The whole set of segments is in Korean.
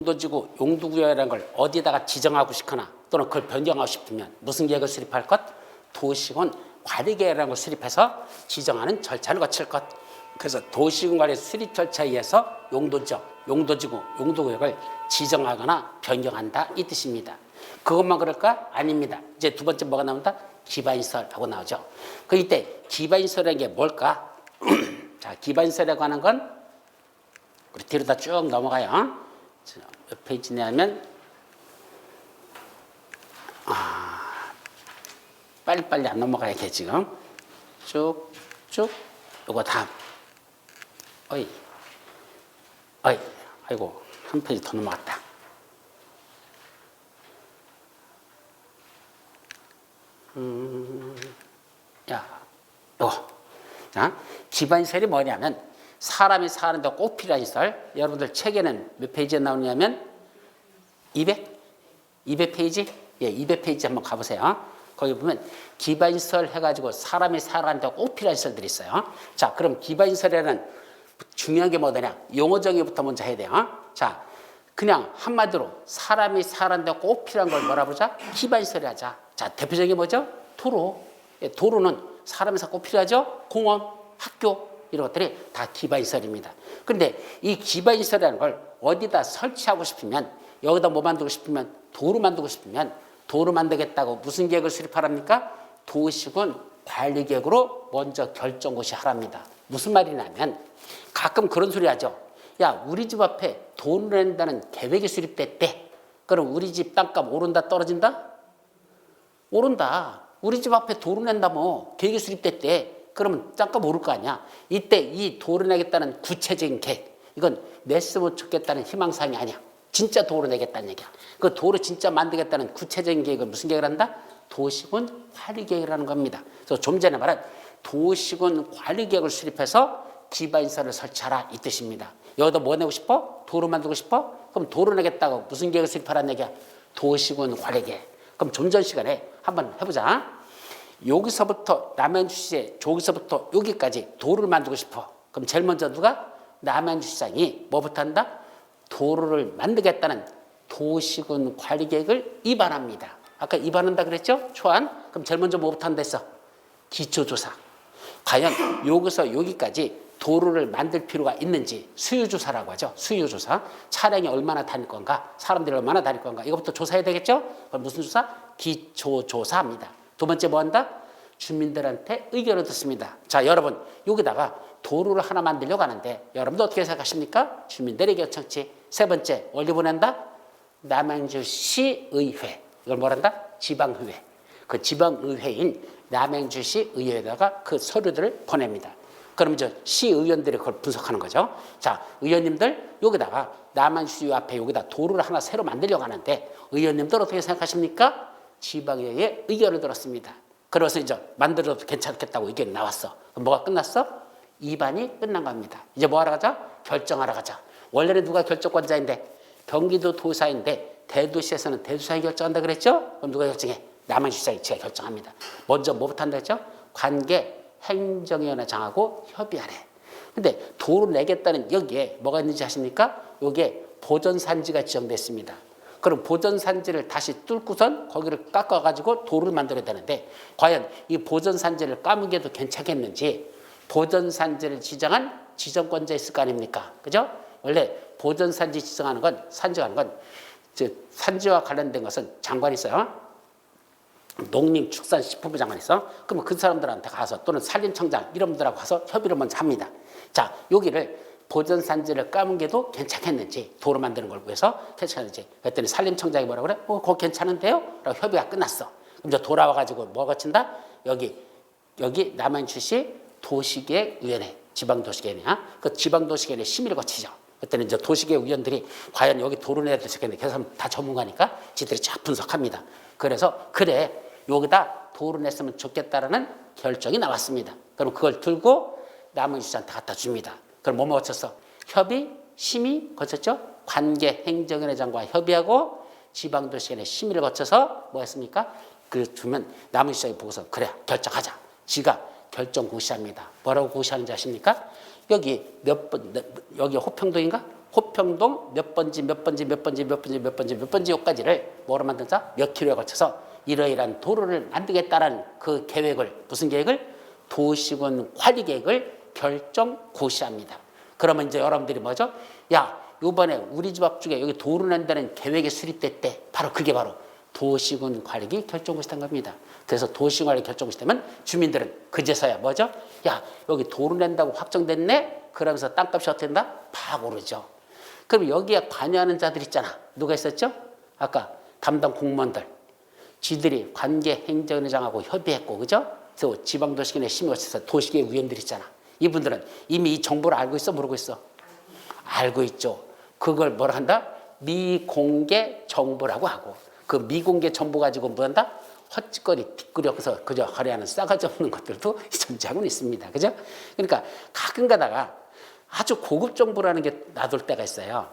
용도지구, 용도구역이라는 걸 어디다가 지정하고 싶거나 또는 그걸 변경하고 싶으면 무슨 계획을 수립할 것? 도시군 관리계획이라는 걸 수립해서 지정하는 절차를 거칠 것. 그래서 도시군 관리 수립 절차에 의해서 용도지역, 용도지구, 용도구역을 지정하거나 변경한다 이 뜻입니다. 그것만 그럴까? 아닙니다. 이제 두 번째 뭐가 나온다? 기반시설하고 나오죠. 그 이때 기반시설이라는 게 뭘까? 자, 기반시설이라고 하는 건 우리 뒤로 다 쭉 넘어가요. 몇 페이지냐면 빨리빨리 안 넘어가야 돼 지금. 쭉쭉 요거 다음. 아이고 한 페이지 더 넘어갔다. 요거. 자, 기반시설이 뭐냐면 사람이 사는데 꼭 필요한 시설. 여러분들 책에는 몇 페이지에 나오냐면 200페이지? 예, 200페이지 한번 가보세요. 거기 보면 기반시설 해가지고 사람이 살아가는데 꼭 필요한 시설들이 있어요. 자, 그럼 기반시설에는 중요한 게 뭐냐? 용어 정의부터 먼저 해야 돼요. 자, 그냥 한마디로 사람이 살아가는데 꼭 필요한 걸 뭐라 부르자? 기반시설이 하자. 자, 대표적인 게 뭐죠? 도로. 예, 도로는 사람이 살고 꼭 필요하죠? 공원, 학교. 이런 것들이 다 기반시설입니다. 그런데 이 기반시설이라는 걸 어디다 설치하고 싶으면 여기다 뭐 만들고 싶으면 도로 만들고 싶으면 도로 만들겠다고 무슨 계획을 수립하랍니까? 도시군 관리계획으로 먼저 결정고시 하랍니다. 무슨 말이냐면 가끔 그런 소리 하죠. 야, 우리 집 앞에 도로를 낸다는 계획이 수립됐대. 그럼 우리 집 땅값 오른다 떨어진다? 오른다. 우리 집 앞에 도로 낸다 뭐 계획이 수립됐대. 그러면 땅값 오를 거 아니야. 이때 이 도로 내겠다는 구체적인 계획, 이건 냈으면 좋겠다는 희망사항이 아니야. 진짜 도로 내겠다는 얘기야. 그 도로 진짜 만들겠다는 구체적인 계획을 무슨 계획을 한다? 도시군 관리계획이라는 겁니다. 그래서 좀 전에 말한 도시군 관리계획을 수립해서 기반시설을 설치하라 이 뜻입니다. 여기다 뭐 내고 싶어? 도로 만들고 싶어? 그럼 도로 내겠다고 무슨 계획을 수립하라는 얘기야? 도시군 관리계획. 그럼 좀 전 시간에 한번 해보자. 여기서부터 남양주시에 저기서부터 여기까지 도로를 만들고 싶어. 그럼 제일 먼저 누가? 남양주시장이 뭐부터 한다? 도로를 만들겠다는 도시군 관리계획을 입안합니다. 아까 입안한다 그랬죠? 초안. 그럼 제일 먼저 뭐부터 한다 했어? 기초조사. 과연 여기서 여기까지 도로를 만들 필요가 있는지 수요조사라고 하죠. 수요조사. 차량이 얼마나 다닐 건가? 사람들이 얼마나 다닐 건가? 이것부터 조사해야 되겠죠? 그럼 무슨 조사? 기초조사입니다. 두 번째 뭐 한다? 주민들한테 의견을 듣습니다. 자, 여러분 여기다가 도로를 하나 만들려고 하는데 여러분도 어떻게 생각하십니까? 주민들에게 청취. 세 번째 어디 보낸다? 남양주시의회. 이걸 뭐란다? 지방의회. 그 지방의회인 남양주시 의회에다가 그 서류들을 보냅니다. 그럼 이제 시의원들이 그걸 분석하는 거죠. 자, 의원님들 여기다가 남양주시 앞에 여기다 도로를 하나 새로 만들려고 하는데 의원님들 어떻게 생각하십니까? 지방의회의 의견을 들었습니다. 그래서 이제 만들어도 괜찮겠다고 의견이 나왔어. 그럼 뭐가 끝났어? 입안이 끝난 겁니다. 이제 뭐 하러 가자? 결정하러 가자. 원래는 누가 결정권자인데 경기도 도사인데 대도시에서는 대도시장이 결정한다 그랬죠? 그럼 누가 결정해? 남양주시장이 제가 결정합니다. 먼저 뭐부터 한다 했죠? 관계 행정위원회장하고 협의하래. 근데 도로 내겠다는 여기에 뭐가 있는지 아십니까? 여기에 보전산지가 지정됐습니다. 그럼 보전산지를 다시 뚫고선 거기를 깎아가지고 도로를 만들어야 되는데 과연 이 보전산지를 까무게도 괜찮겠는지 보전산지를 지정한 지정권자 있을 거 아닙니까? 그죠? 원래 보전산지 지정하는 건 산지하는 건 산지와 관련된 것은 장관이 있어요. 농림축산식품부 장관이 있어. 그러면 그 사람들한테 가서 또는 산림청장 이런 분들하고 가서 협의를 먼저 합니다. 자, 여기를 보전산지를 까문 게도 괜찮겠는지 도로 만드는 걸 위해서 괜찮은지 그랬더니 산림청장이 뭐라고 그래? 그거 괜찮은데요? 라고 협의가 끝났어. 그럼 이제 돌아와가지고 뭐 거친다? 여기 남양주시 도시계획위원회 지방도시계획이야. 그 지방도시계획의 심의를 거치죠. 그랬더니 이제 도시계획위원들이 과연 여기 도로 내야 되겠네. 그래서 다 전문가니까 지들이 쫙 분석합니다. 그래서 그래 여기다 도로 냈으면 좋겠다라는 결정이 나왔습니다. 그럼 그걸 들고 남양주시한테 갖다 줍니다. 그럼 뭐 거쳤어? 협의, 심의 거쳤죠? 관계행정위원회장과 협의하고 지방도시계획의 심의를 거쳐서 뭐 했습니까? 그 주면 남양주시장이 보고서 그래 결정하자. 지가 결정 고시합니다. 뭐라고 고시하는지 아십니까? 여기 여기 호평동인가? 호평동 몇 번지 몇 번지 몇 번지 몇 번지 몇 번지 몇 번지 요까지를 뭐로 만든다? 몇 킬로에 걸쳐서 이러이러한 도로를 만들겠다는 그 계획을 무슨 계획을? 도시군 관리 계획을 결정 고시합니다. 그러면 이제 여러분들이 뭐죠? 야, 이번에 우리 집 앞쪽에 여기 도로 낸다는 계획이 수립됐대. 바로 그게 바로 도시군 관리계획 결정고시된 겁니다. 그래서 도시군 관리 결정고시 되면 주민들은 그제서야 뭐죠? 야, 여기 도로 낸다고 확정됐네? 그러면서 땅값이 어떻게 된다? 팍 오르죠. 그럼 여기에 관여하는 자들 있잖아. 누가 있었죠? 아까 담당 공무원들. 지들이 관계행정의장하고 협의했고, 그죠? 그래서 지방도시계획에 심의를 해서 도시계획 위원들 있잖아. 이분들은 이미 이 정보를 알고 있어? 모르고 있어? 알고 있죠. 그걸 뭐라 한다? 미공개 정보라고 하고, 그 미공개 정보 가지고 뭐 한다? 헛짓거리, 뒷구려서 그저 거래하는 싸가지 없는 것들도 존재하고 있습니다. 그죠? 그러니까 가끔 가다가 아주 고급 정보라는 게 놔둘 때가 있어요.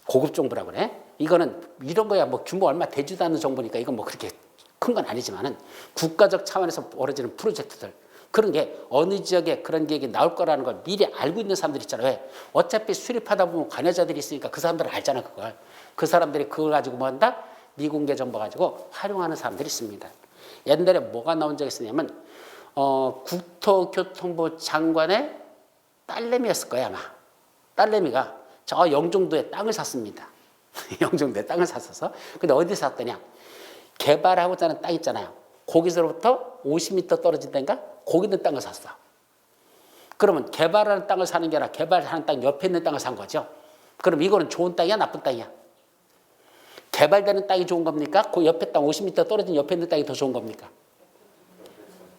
고급 정보라고 그래. 이거는 이런 거야 뭐 규모 얼마 되지도 않는 정보니까 이건 뭐 그렇게 큰 건 아니지만은 국가적 차원에서 벌어지는 프로젝트들 그런 게 어느 지역에 그런 계획이 나올 거라는 걸 미리 알고 있는 사람들 있잖아요. 왜? 어차피 수립하다 보면 관여자들이 있으니까 그 사람들은 알잖아 그걸. 그 사람들이 그걸 가지고 뭐 한다? 미공개 정보 가지고 활용하는 사람들이 있습니다. 옛날에 뭐가 나온 적이 있었냐면 국토교통부 장관의 딸내미였을 거야 아마. 딸내미가 저 영종도에 땅을 샀습니다. 영종도에 땅을 샀어서. 근데 어디 샀더냐? 개발하고자 하는 땅 있잖아요. 거기서부터 50m 떨어진 데인가? 거기 있는 땅을 샀어. 그러면 개발하는 땅을 사는 게 아니라 개발하는 땅 옆에 있는 땅을 산 거죠. 그럼 이거는 좋은 땅이야 나쁜 땅이야? 개발되는 땅이 좋은 겁니까? 그 옆에 땅 50m 떨어진 옆에 있는 땅이 더 좋은 겁니까?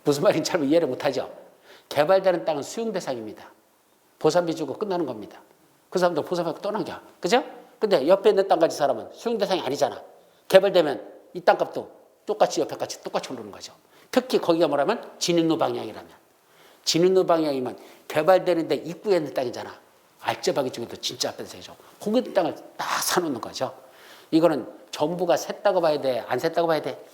무슨 말인지 잘 이해를 못하죠. 개발되는 땅은 수용 대상입니다. 보상비 주고 끝나는 겁니다. 그 사람들 보상받고 떠나겨. 그죠? 근데 옆에 있는 땅까지 사람은 수용 대상이 아니잖아. 개발되면 이 땅값도 똑같이 옆에 같이 똑같이 오르는 거죠. 특히 거기가 뭐라면 진입로 방향이라면. 진입로 방향이면 개발되는데 입구에 있는 땅이잖아. 알짜박이 중에도 진짜 앞에 되죠. 거기 있는 땅을 딱 사놓는 거죠. 이거는 정부가 샜다고 봐야 돼? 안 샜다고 봐야 돼?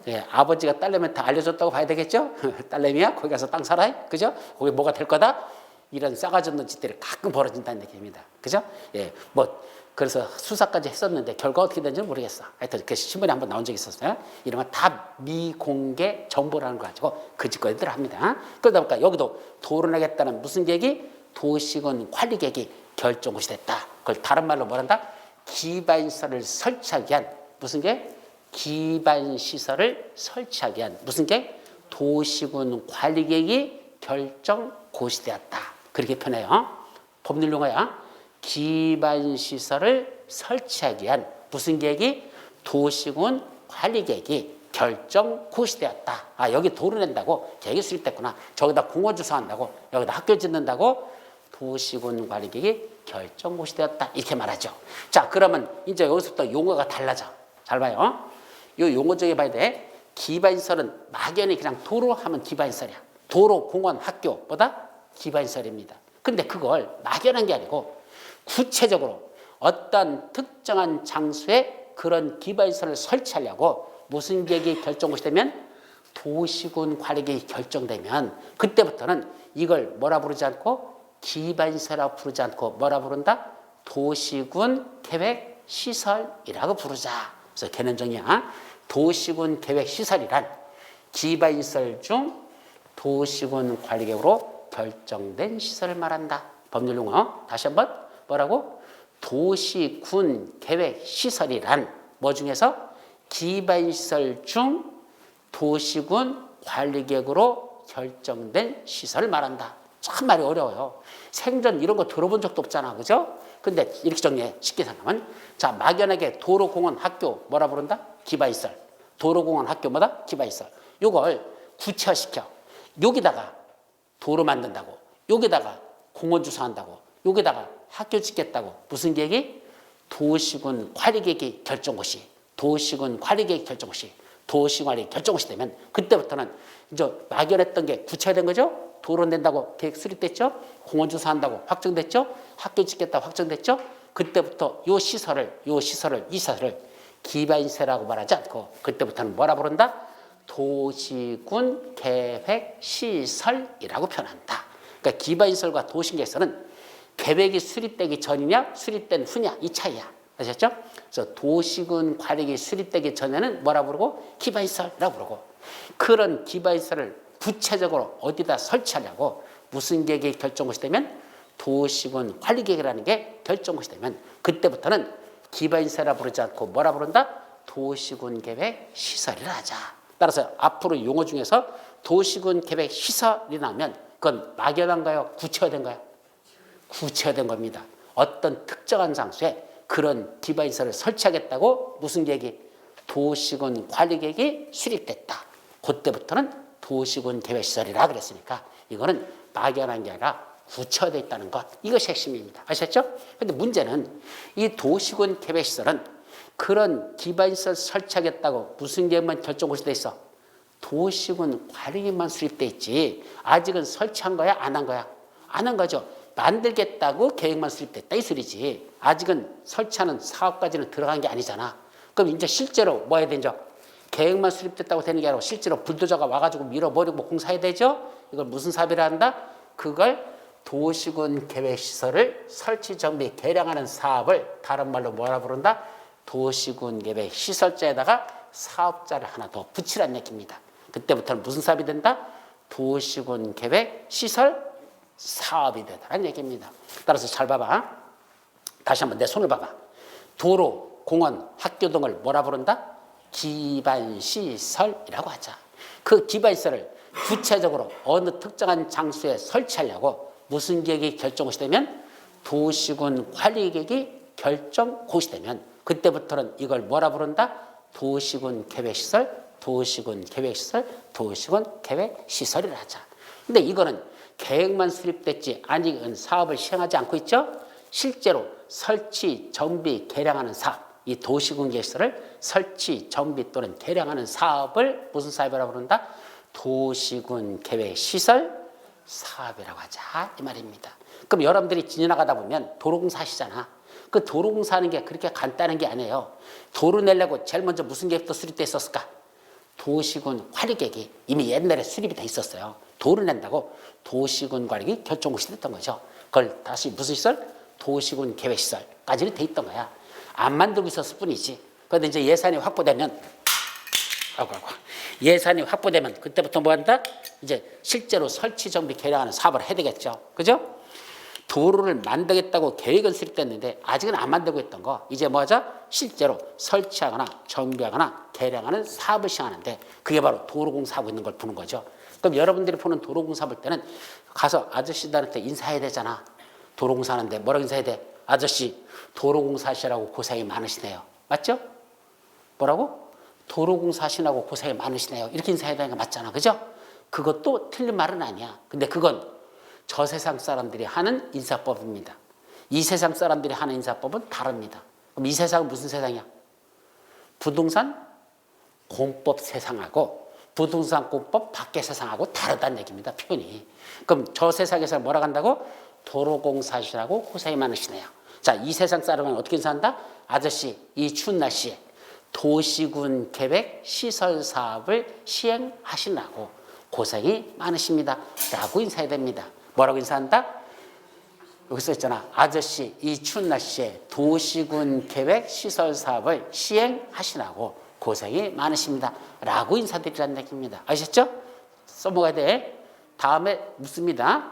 예, 아버지가 딸내미 다 알려줬다고 봐야 되겠죠? 딸내미야 거기 가서 땅 사라. 그죠? 거기 뭐가 될 거다? 이런 싸가지 없는 짓들이 가끔 벌어진다는 얘기입니다. 그죠? 예, 뭐 그래서 수사까지 했었는데 결과 어떻게 되는지는 모르겠어. 하여튼 그 신문에 한번 나온 적이 있었어요. 이런 건 다 미공개 정보라는 거 가지고 그 짓거리들 합니다. 그러다 보니까 여기도 토론하겠다는 무슨 계획이? 도시군 관리 계획이 결정고시 됐다. 그걸 다른 말로 뭐란다? 기반시설을 설치하기 위한 무슨 계획? 기반시설을 설치하기 위한 무슨 계획? 도시군 관리 계획이 결정고시되었다. 그렇게 표현해요. 법률 용어야. 기반시설을 설치하기 위한 무슨 계획이? 도시군 관리 계획이 결정고시되었다. 아, 여기 도로 낸다고 계획이 수립됐구나. 저기다 공원 주소한다고 여기다 학교 짓는다고 도시군 관리 계획이 결정고시되었다. 이렇게 말하죠. 자, 그러면 이제 여기서부터 용어가 달라져. 잘 봐요. 이 용어 중에 봐야 돼. 기반시설은 막연히 그냥 도로 하면 기반시설이야. 도로, 공원, 학교 보다 기반시설입니다. 근데 그걸 막연한 게 아니고 구체적으로 어떤 특정한 장소에 그런 기반시설을 설치하려고 무슨 계획이 결정고시 되면 도시군 관리계획이 결정되면 그때부터는 이걸 뭐라 부르지 않고 기반시설이라고 부르지 않고 뭐라 부른다? 도시군 계획시설이라고 부르자. 그래서 개념정의야. 도시군 계획시설이란 기반시설 중 도시군 관리계획으로 결정된 시설을 말한다. 법률 용어 다시 한번 뭐라고? 도시군 계획시설이란 뭐 중에서 기반시설 중 도시군 관리계획으로 결정된 시설을 말한다. 참 말이 어려워요. 생전 이런 거 들어본 적도 없잖아. 그죠? 근데 이렇게 정리해. 쉽게 생각하면 자, 막연하게 도로, 공원, 학교 뭐라 부른다? 기반시설. 도로, 공원, 학교 뭐다? 기반시설. 요걸 구체화시켜. 여기다가 도로 만든다고. 여기다가 공원 주소한다고. 여기다가 학교 짓겠다고. 무슨 계획이? 도시군 관리계획이 결정고시. 도시군 관리계획 결정고시. 도시군 관리 결정고시 되면 그때부터는 이제 막연했던 게 구체화된 거죠. 도로 낸다고 계획 수립됐죠. 공원 주소한다고 확정됐죠. 학교 짓겠다고 확정됐죠. 그때부터 이 시설을 기반시설이라고 말하지 않고 그때부터는 뭐라 부른다? 도시군 계획시설이라고 표현한다. 그러니까 기반시설과 도시계획시설은 계획이 수립되기 전이냐 수립된 후냐 이 차이야. 아셨죠? 그래서 도시군 관리계획이 수립되기 전에는 뭐라 부르고 기반시설이라고 부르고 그런 기반시설을 구체적으로 어디다 설치하려고 무슨 계획이 결정것이 되면 도시군 관리계획이라는 게 결정것이 되면 그때부터는 기반시설이라 부르지 않고 뭐라 부른다? 도시군 계획 시설이라 하자. 따라서 앞으로 용어 중에서 도시군 계획 시설이 나오면 그건 막연한가요? 구체화된가요? 구체화된 겁니다. 어떤 특정한 장소에 그런 기반시설을 설치하겠다고 무슨 계획이? 도시군 관리계획이 수립됐다. 그때부터는 도시군 계획시설이라 그랬으니까 이거는 막연한 게 아니라 구체화되어 있다는 것. 이것이 핵심입니다. 아셨죠? 그런데 문제는 이 도시군 계획시설은 그런 기반시설 설치하겠다고 무슨 계획만 결정고시 돼 있어? 도시군 관리계획만 수립돼 있지. 아직은 설치한 거야? 안 한 거야? 안 한 거죠. 만들겠다고 계획만 수립됐다 이 소리지. 아직은 설치하는 사업까지는 들어간 게 아니잖아. 그럼 이제 실제로 뭐 해야 되죠? 계획만 수립됐다고 되는 게 아니고 실제로 불도저가 와가지고 밀어버리고 공사해야 되죠? 이걸 무슨 사업이라 한다? 그걸 도시군 계획시설을 설치 정비 개량하는 사업을 다른 말로 뭐라 부른다? 도시군 계획 시설자에다가 사업자를 하나 더 붙이라는 얘기입니다. 그때부터는 무슨 사업이 된다? 도시군 계획 시설 사업이 되다라는 얘기입니다. 따라서 잘 봐봐. 다시 한번 내 손을 봐봐. 도로, 공원, 학교 등을 뭐라 부른다? 기반시설이라고 하자. 그 기반시설을 구체적으로 어느 특정한 장소에 설치하려고 무슨 계획이 결정고시 되면 도시군 관리계획이 결정고시 되면 그때부터는 이걸 뭐라 부른다? 도시군 계획시설, 도시군 계획시설, 도시군 계획시설이라 하자. 근데 이거는 계획만 수립됐지 아직은 사업을 시행하지 않고 있죠? 실제로 설치, 정비, 개량하는 사업, 이 도시군 계획시설을 설치, 정비 또는 개량하는 사업을 무슨 사업이라고 부른다? 도시군 계획시설 사업이라고 하자 이 말입니다. 그럼 여러분들이 지나가다 보면 도로공사 하시잖아. 그 도로공사 하는 게 그렇게 간단한 게 아니에요. 도로 내려고 제일 먼저 무슨 계획부터 수립돼 있었을까? 도시군 관리계획이 이미 옛날에 수립이 돼 있었어요. 도를 낸다고 도시군 관리계획이 결정고시 됐던 거죠. 그걸 다시 무슨 시설? 도시군 계획시설까지는 돼 있던 거야. 안 만들고 있었을 뿐이지. 그런데 이제 예산이 확보되면 예산이 확보되면 그때부터 뭐 한다? 이제 실제로 설치 정비 개량하는 사업을 해야 되겠죠. 그죠? 도로를 만들겠다고 계획은 수립됐는데 아직은 안 만들고 있던 거 이제 뭐 하자? 실제로 설치하거나 정비하거나 개량하는 사업을 시행하는데 그게 바로 도로공사하고 있는 걸 보는 거죠. 그럼 여러분들이 보는 도로공사 볼 때는 가서 아저씨들한테 인사해야 되잖아. 도로공사 하는데 뭐라고 인사해야 돼? 아저씨 도로공사 하시라고 고생이 많으시네요. 맞죠? 뭐라고? 도로공사 하시라고 고생이 많으시네요. 이렇게 인사해야 되는 거 맞잖아. 그죠? 그것도 틀린 말은 아니야. 근데 그건 저 세상 사람들이 하는 인사법입니다. 이 세상 사람들이 하는 인사법은 다릅니다. 그럼 이 세상은 무슨 세상이야? 부동산 공법 세상하고 부동산 공법 밖의 세상하고 다르다는 얘기입니다. 표현이. 그럼 저 세상에서 뭐라고 한다고? 도로공사시라고 고생이 많으시네요. 자, 이 세상 사람은 어떻게 인사한다? 아저씨 이 추운 날씨에 도시군 계획 시설 사업을 시행하시라고 고생이 많으십니다. 라고 인사해야 됩니다. 뭐라고 인사한다? 여기 써있잖아. 아저씨 이 추운 날씨에 도시군 계획 시설 사업을 시행하시라고 고생이 많으십니다. 라고 인사드리라는 얘기입니다. 아셨죠? 써먹어야 돼. 다음에 묻습니다.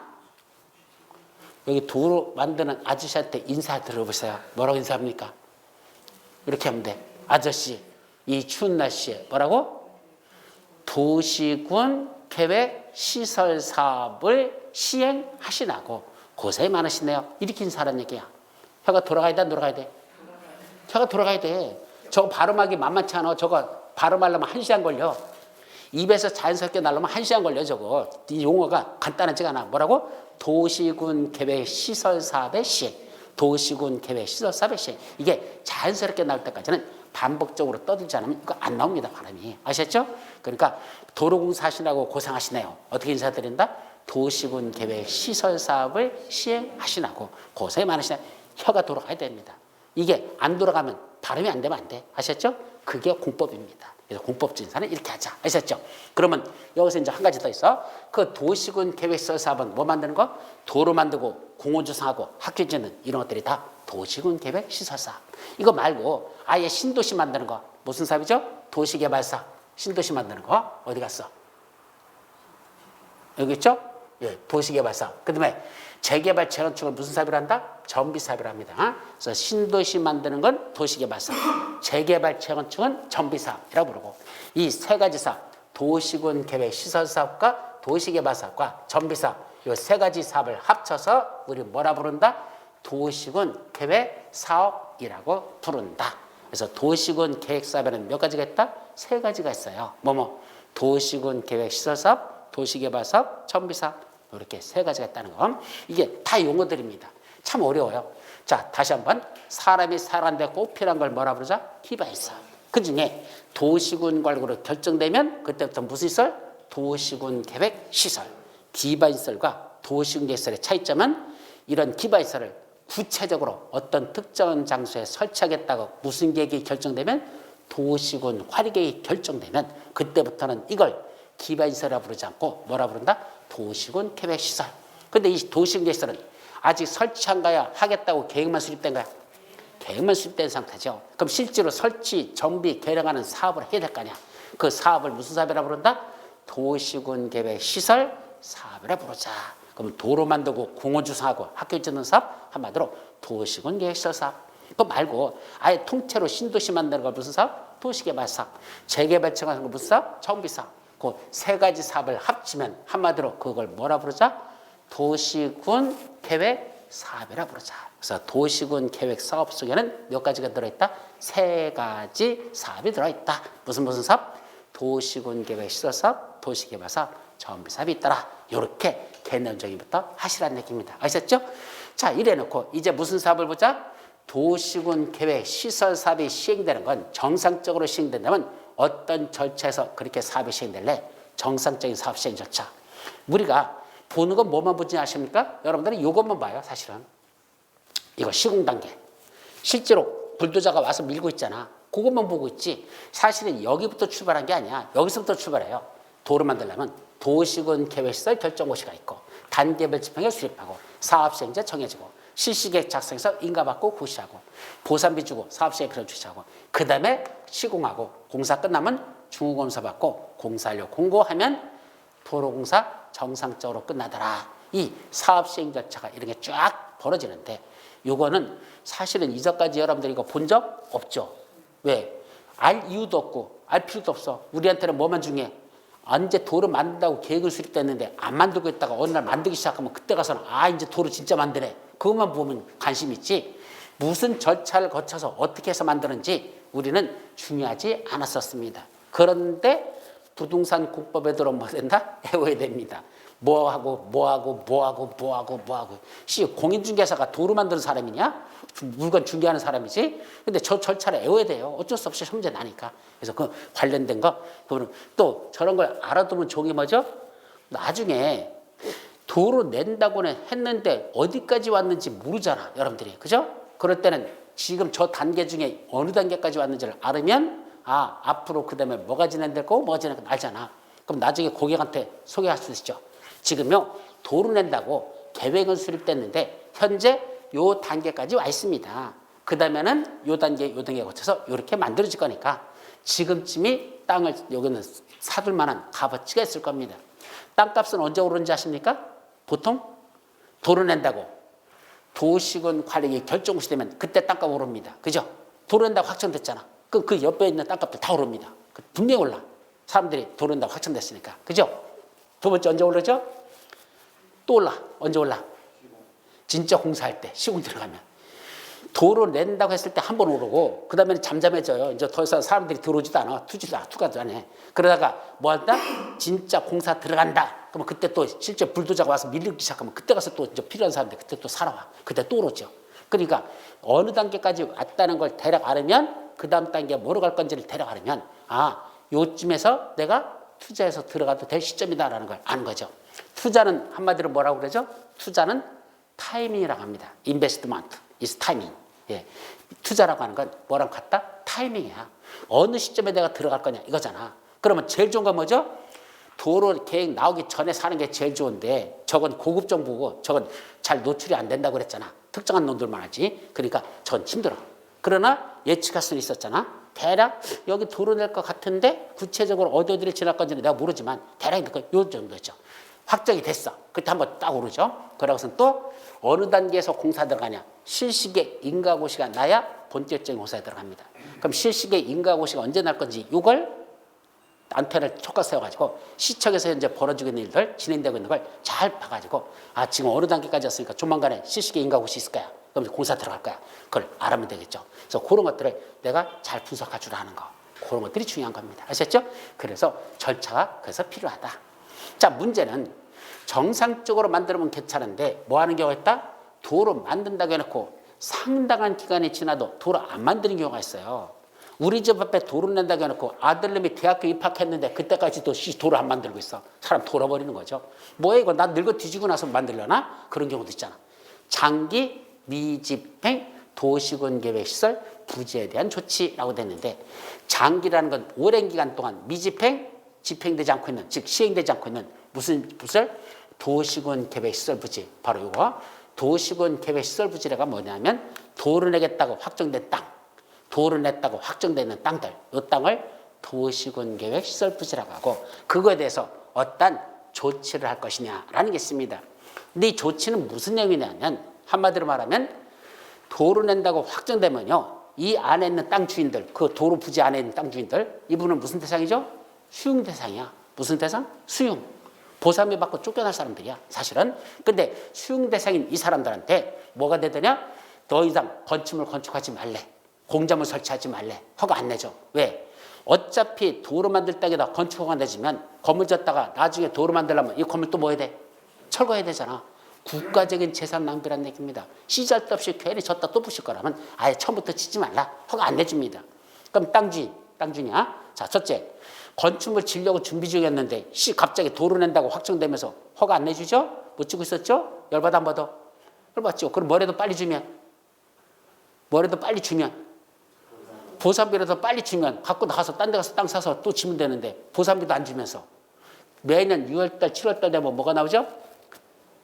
여기 도로 만드는 아저씨한테 인사 들어보세요. 뭐라고 인사합니까? 이렇게 하면 돼. 아저씨 이 추운 날씨에 뭐라고? 도시군 계획 시설 사업을 시행하시라고 고생이 많으시네요. 이렇게 인사하는 얘기야. 혀가 돌아가야 돼, 안 돌아가야 돼? 혀가 돌아가야 돼. 저거 발음하기 만만치 않아. 저거 발음하려면 1시간 걸려. 입에서 자연스럽게 나려면 1시간 걸려. 저거 이 용어가 간단하지가 않아. 뭐라고? 도시군 계획 시설 사업의 시행. 도시군 계획 시설 사업의 시행. 이게 자연스럽게 나올 때까지는 반복적으로 떠들지 않으면 이거 안 나옵니다. 발음이. 아셨죠? 그러니까 도로공사 하시라고 고생하시네요. 어떻게 인사드린다? 도시군 계획 시설 사업을 시행하시라고 고생이 많으시네요. 혀가 돌아가야 됩니다. 이게 안 돌아가면 발음이 안 되면 안 돼. 아셨죠? 그게 공법입니다. 그래서 공법적인 사는 이렇게 하자. 아셨죠? 그러면 여기서 이제 한 가지 더 있어. 그 도시군 계획서 사업은 뭐 만드는 거? 도로 만들고 공원 조성하고 학교 짓는 이런 것들이 다 도시군 계획 시설 사업. 이거 말고 아예 신도시 만드는 거 무슨 사업이죠? 도시개발사. 신도시 만드는 거 어디 갔어? 여기 있죠? 예, 도시개발사. 그 다음에 재개발 재건축은 무슨 사업을 한다? 정비 사업을 합니다. 그래서 신도시 만드는 건 도시개발사, 재개발 재건축은 정비 사업이라고 부르고 이 세 가지 사업, 도시군 계획 시설 사업과 도시개발 사업과 정비 사업 이 세 가지 사업을 합쳐서 우리 뭐라 부른다? 도시군 계획 사업이라고 부른다. 그래서 도시군 계획 사업에는 몇 가지가 있다? 세 가지가 있어요. 도시군 계획 시설 사업, 도시개발 사업, 정비 사업 이렇게 세 가지가 있다는 거. 이게 다 용어들입니다. 참 어려워요. 자, 다시 한번 사람이 살아가는데 꼭 필요한 걸 뭐라 부르자? 기반시설. 그중에 도시군 관리로 결정되면 그때부터 무슨 시설? 도시군 계획 시설. 기반시설과 도시군 계획 시설의 차이점은 이런 기반시설을 구체적으로 어떤 특정한 장소에 설치하겠다고 무슨 계획이 결정되면 도시군 관리 계획이 결정되면 그때부터는 이걸 기반시설이라 부르지 않고 뭐라 부른다? 도시군 계획시설. 근데 이 도시군 계획시설은 아직 설치한 거야? 하겠다고 계획만 수립된 거야? 계획만 수립된 상태죠. 그럼 실제로 설치, 정비, 개량하는 사업을 해야 될 거 아니야? 그 사업을 무슨 사업이라 부른다? 도시군 계획시설 사업이라 부르자. 그럼 도로 만들고 공원 조성하고 학교 짓는 사업 한마디로 도시군 계획시설 사업. 그거 말고 아예 통째로 신도시 만드는 거 무슨 사업? 도시개발 사업. 재개발청하는 거 무슨 사업? 정비 사업. 그 세 가지 사업을 합치면 한마디로 그걸 뭐라 부르자? 도시군 계획 사업이라 부르자. 그래서 도시군 계획 사업 속에는 몇 가지가 들어있다? 세 가지 사업이 들어있다. 무슨 사업? 도시군 계획 시설 사업, 도시개발 사업, 정비 사업이 있더라. 이렇게 개념적인부터 하시라는 얘기입니다. 아셨죠? 자, 이래놓고 이제 무슨 사업을 보자? 도시군 계획 시설 사업이 시행되는 건 정상적으로 시행된다면 어떤 절차에서 그렇게 사업이 시행될래? 정상적인 사업 시행 절차. 우리가 보는 건 뭐만 보지 아십니까? 여러분들은 이것만 봐요, 사실은. 이거 시공 단계. 실제로 불도저가 와서 밀고 있잖아. 그것만 보고 있지. 사실은 여기부터 출발한 게 아니야. 여기서부터 출발해요. 도로 만들려면 도시군 계획시설 결정고시가 있고 단계별 지평을 수립하고 사업 시행자 정해지고 실시계획 작성해서 인가받고 고시하고 보상비 주고 사업시행 필요 주시하고 그 다음에 시공하고 공사 끝나면 중후검사 받고 공사료 공고하면 도로공사 정상적으로 끝나더라. 이 사업 시행 절차가 이런 게 쫙 벌어지는데 요거는 사실은 이전까지 여러분들이 이거 본 적 없죠. 왜? 알 이유도 없고 알 필요도 없어. 우리한테는 뭐만 중요해? 언제 도로 만든다고 계획을 수립됐는데 안 만들고 있다가 어느 날 만들기 시작하면 그때 가서는 이제 도로 진짜 만드네. 그것만 보면 관심 있지. 무슨 절차를 거쳐서 어떻게 해서 만드는지 우리는 중요하지 않았었습니다. 그런데 부동산 공법에 들어오면 뭐 된다? 외워야 됩니다. 뭐하고 공인중개사가 도로 만드는 사람이냐? 물건 중개하는 사람이지. 근데 저 절차를 외워야 돼요. 어쩔 수 없이 현재 나니까. 그래서 그 관련된 거, 또 저런 걸 알아두면 좋은 게 뭐죠? 나중에 도로 낸다고는 했는데 어디까지 왔는지 모르잖아, 여러분들이. 그죠? 그럴 때는 지금 저 단계 중에 어느 단계까지 왔는지를 알으면 앞으로 그 다음에 뭐가 진행될 거고 뭐가 진행될 거 알잖아. 그럼 나중에 고객한테 소개할 수 있죠. 지금요, 도로 낸다고 계획은 수립됐는데 현재 요 단계까지 와 있습니다. 그 다음에는 요 단계 거쳐서 이렇게 만들어질 거니까 지금쯤이 땅을 여기는 사둘 만한 값어치가 있을 겁니다. 땅값은 언제 오르는지 아십니까? 보통 도로 낸다고 도시군 관리계 결정시 되면 그때 땅값 오릅니다. 그죠? 도로 낸다고 확정됐잖아. 그럼 그 옆에 있는 땅값도 다 오릅니다. 분명히 올라. 사람들이 도로 낸다고 확정됐으니까. 그죠? 두 번째 언제 오르죠? 또 올라. 언제 올라? 진짜 공사할 때, 시공 들어가면. 도로 낸다고 했을 때 한 번 오르고 그 다음에는 잠잠해져요. 이제 더 이상 사람들이 들어오지도 않아. 투가도 안 해. 그러다가 뭐 한다? 진짜 공사 들어간다. 그러면 그때 또 실제 불도저가 와서 밀리기 시작하면 그때 가서 또 이제 필요한 사람들 그때 또 살아와. 그때 또 오르죠. 그러니까 어느 단계까지 왔다는 걸 대략 알으면 그 다음 단계에 뭐로 갈 건지를 대략 알으면 요쯤에서 내가 투자해서 들어가도 될 시점이다라는 걸 아는 거죠. 투자는 한마디로 뭐라고 그러죠? 투자는 타이밍이라고 합니다. Investment is timing. 예. 투자라고 하는 건 뭐랑 같다? 타이밍이야. 어느 시점에 내가 들어갈 거냐 이거잖아. 그러면 제일 좋은 건 뭐죠? 도로 계획 나오기 전에 사는 게 제일 좋은데 저건 고급 정보고 저건 잘 노출이 안 된다고 그랬잖아. 특정한 놈들만 하지. 그러니까 전 힘들어. 그러나 예측할 수는 있었잖아. 대략 여기 도로 낼 것 같은데 구체적으로 어디를 지날 건지는 내가 모르지만 대략 요 정도였죠. 확정이 됐어. 그때 한번 딱 오르죠. 그러고선 또 어느 단계에서 공사 들어가냐. 실시계 인가고시가 나야 본격적인 공사에 들어갑니다. 그럼 실시계 인가고시가 언제 날 건지 이걸 안테나를 촉각 세워가지고 시청에서 현재 벌어지고 있는 일들 진행되고 있는 걸 잘 봐가지고 아 지금 어느 단계까지 왔으니까 조만간에 실시계 인가고시 있을 거야. 그럼 공사 들어갈 거야. 그걸 알아면 되겠죠. 그래서 그런 것들을 내가 잘 분석할 줄 아는 거. 그런 것들이 중요한 겁니다. 아셨죠? 그래서 절차가 그래서 필요하다. 자 문제는 정상적으로 만들면 괜찮은데 뭐 하는 경우가 있다? 도로 만든다고 해놓고 상당한 기간이 지나도 도로 안 만드는 경우가 있어요. 우리 집 앞에 도로 낸다고 해놓고 아들님이 대학교 입학했는데 그때까지도 도로 안 만들고 있어. 사람 돌아버리는 거죠. 뭐야 이거 나 늙어 뒤지고 나서 만들려나? 그런 경우도 있잖아. 장기 미집행 도시군 계획시설 부지에 대한 조치라고 됐는데 장기라는 건 오랜 기간 동안 미집행 집행되지 않고 있는 즉 시행되지 않고 있는 무슨 부설? 도시군 계획시설 부지. 바로 이거 도시군 계획시설 부지가 뭐냐면 도를 내겠다고 확정된 땅 도를 냈다고 확정되는 땅들, 이 땅을 도시군 계획 시설 부지라고 하고 그거에 대해서 어떤 조치를 할 것이냐라는 게 있습니다. 근데 이 조치는 무슨 내용이냐면 한마디로 말하면 도를 낸다고 확정되면요. 이 안에 있는 땅 주인들, 그 도로 부지 안에 있는 땅 주인들 이분은 무슨 대상이죠? 수용 대상이야. 무슨 대상? 수용. 보상비 받고 쫓겨날 사람들이야. 사실은. 근데 수용 대상인 이 사람들한테 뭐가 되더냐? 더 이상 건축물 건축하지 말래. 공장을 설치하지 말래. 허가 안 내줘. 왜? 어차피 도로 만들 땅에다 건축 허가 내주면 건물 졌다가 나중에 도로 만들려면 이 건물 또 뭐 해야 돼? 철거해야 되잖아. 국가적인 재산 낭비라는 얘기입니다. 시잘데없이 괜히 졌다 또 부실 거라면 아예 처음부터 짓지 말라. 허가 안 내줍니다. 그럼 땅주인이야. 자, 첫째. 건축물 지려고 준비 중이었는데 갑자기 도로 낸다고 확정되면서 허가 안 내주죠? 못 지고 있었죠? 열받아 안 받아? 열받죠. 그럼 뭐라도 빨리 주면 보상비라도 빨리 주면 갖고 나가서 딴 데 가서 땅 사서 또 지면 되는데 보상비도 안 주면서 매년 6월달 7월달 되면 뭐가 나오죠?